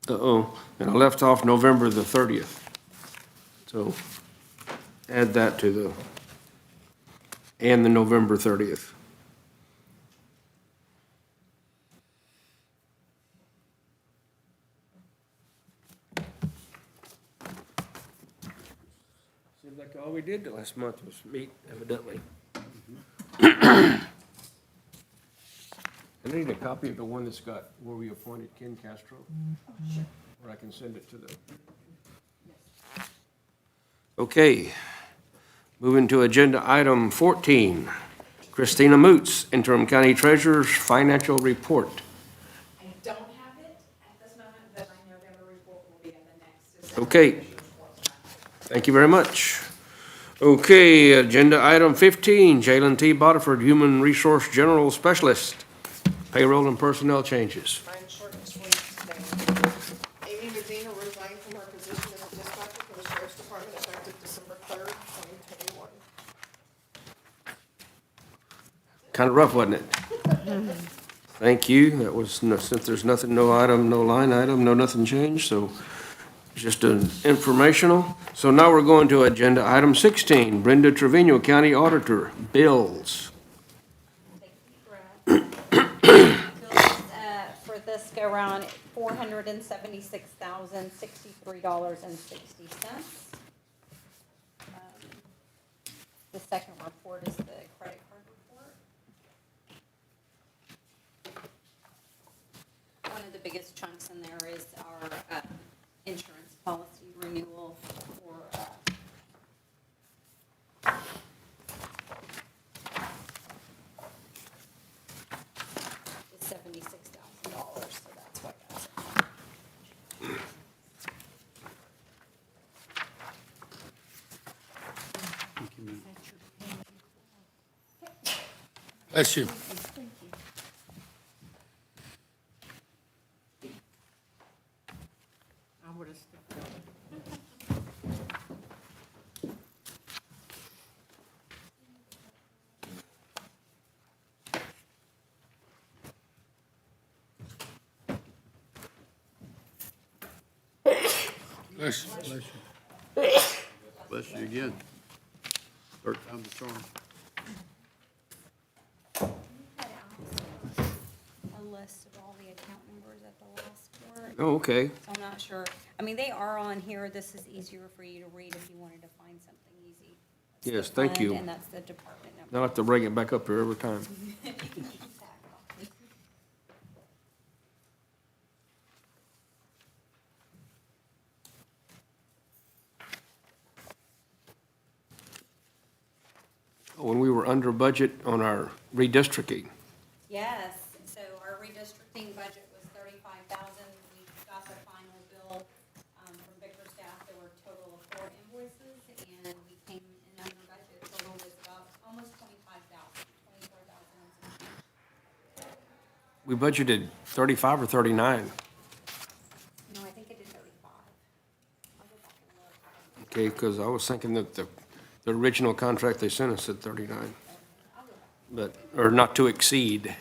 A: Uh-oh, and I left off November the 30th. So add that to the, and the November 30th. Seems like all we did last month was meet, evidently. I need a copy of the one that's got where we appointed Ken Castro. Or I can send it to them. Okay, moving to agenda item 14. Christina Moots, Interim County Treasurer's Financial Report.
R: I don't have it at this moment, but my November report will be at the next December.
A: Okay. Thank you very much. Okay, agenda item 15, Jalen T. Bodiford, Human Resource General Specialist, Payroll and Personnel Changes.
M: Mine's short and sweet today. Amy Medina resigned from her position as a dispatcher for the Sheriff's Department effective December 3rd, 2021.
A: Kind of rough, wasn't it? Thank you. That was, since there's nothing, no item, no line item, no nothing changed, so just an informational. So now we're going to agenda item 16, Brenda Trevino, County Auditor, bills.
G: Bills, for this go around, $476,063.60. The second report is the credit card report. One of the biggest chunks in there is our insurance policy renewal for it's $76,000, so that's what that's.
C: Bless you.
K: I would have skipped it.
C: Bless you.
H: Bless you again. Third time's a charm.
G: A list of all the account numbers at the last court.
A: Oh, okay.
G: So I'm not sure. I mean, they are on here. This is easier for you to read if you wanted to find something easy. That's the
A: Yes, thank
G: fund,
A: you.
G: And that's the department number.
A: Now I have to bring it back up here every time.
G: Exactly.
A: When we were under budget on our redistricting.
G: Yes, so our redistricting budget was $35,000. We got the final bill from Victor staff. There were a total of 4 invoices, and we came in under budget. Total was about almost $25,000, $24,000.
A: We budgeted 35 or 39.
G: No, I think it did 35. I'll go back and look.
A: Okay, because I was thinking that the original contract they sent us said 39. But, or not to exceed.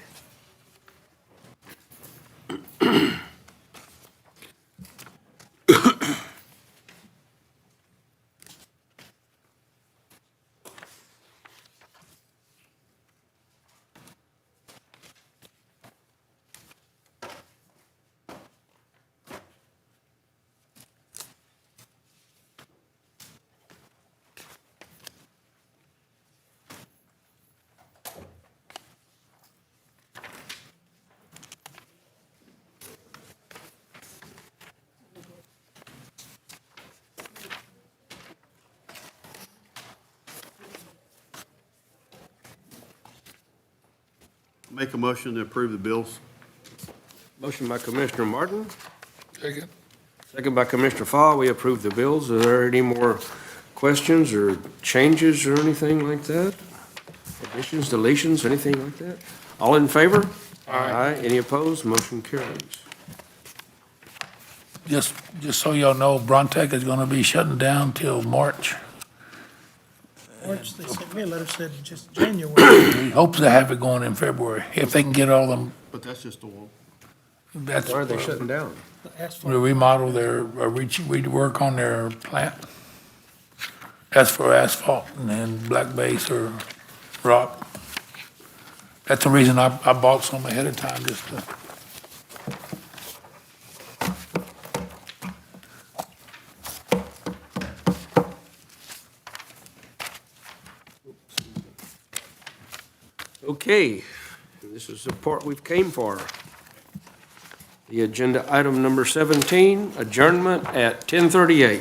H: Make a motion to approve the bills.
A: Motion by Commissioner Martin,
C: Second.
A: second by Commissioner Fall. We approve the bills. Are there any more questions or changes or anything like that? Additions, deletions, anything like that? All in favor? Aye. Any opposed? Motion carries.
C: Just so y'all know, Brontech is gonna be shutting down till March.
P: March, they sent me a letter said just January.
C: We hope to have it going in February, if they can get all them,
H: But that's just the one.
C: that's.
A: Why are they shutting down?
P: The asphalt.
C: We remodel their, we work on their plant. That's for asphalt and then black base or rock. That's the reason I bought some ahead of time, just to.
A: Okay, this is the part we've came for. The agenda item number 17, adjournment at 10:38.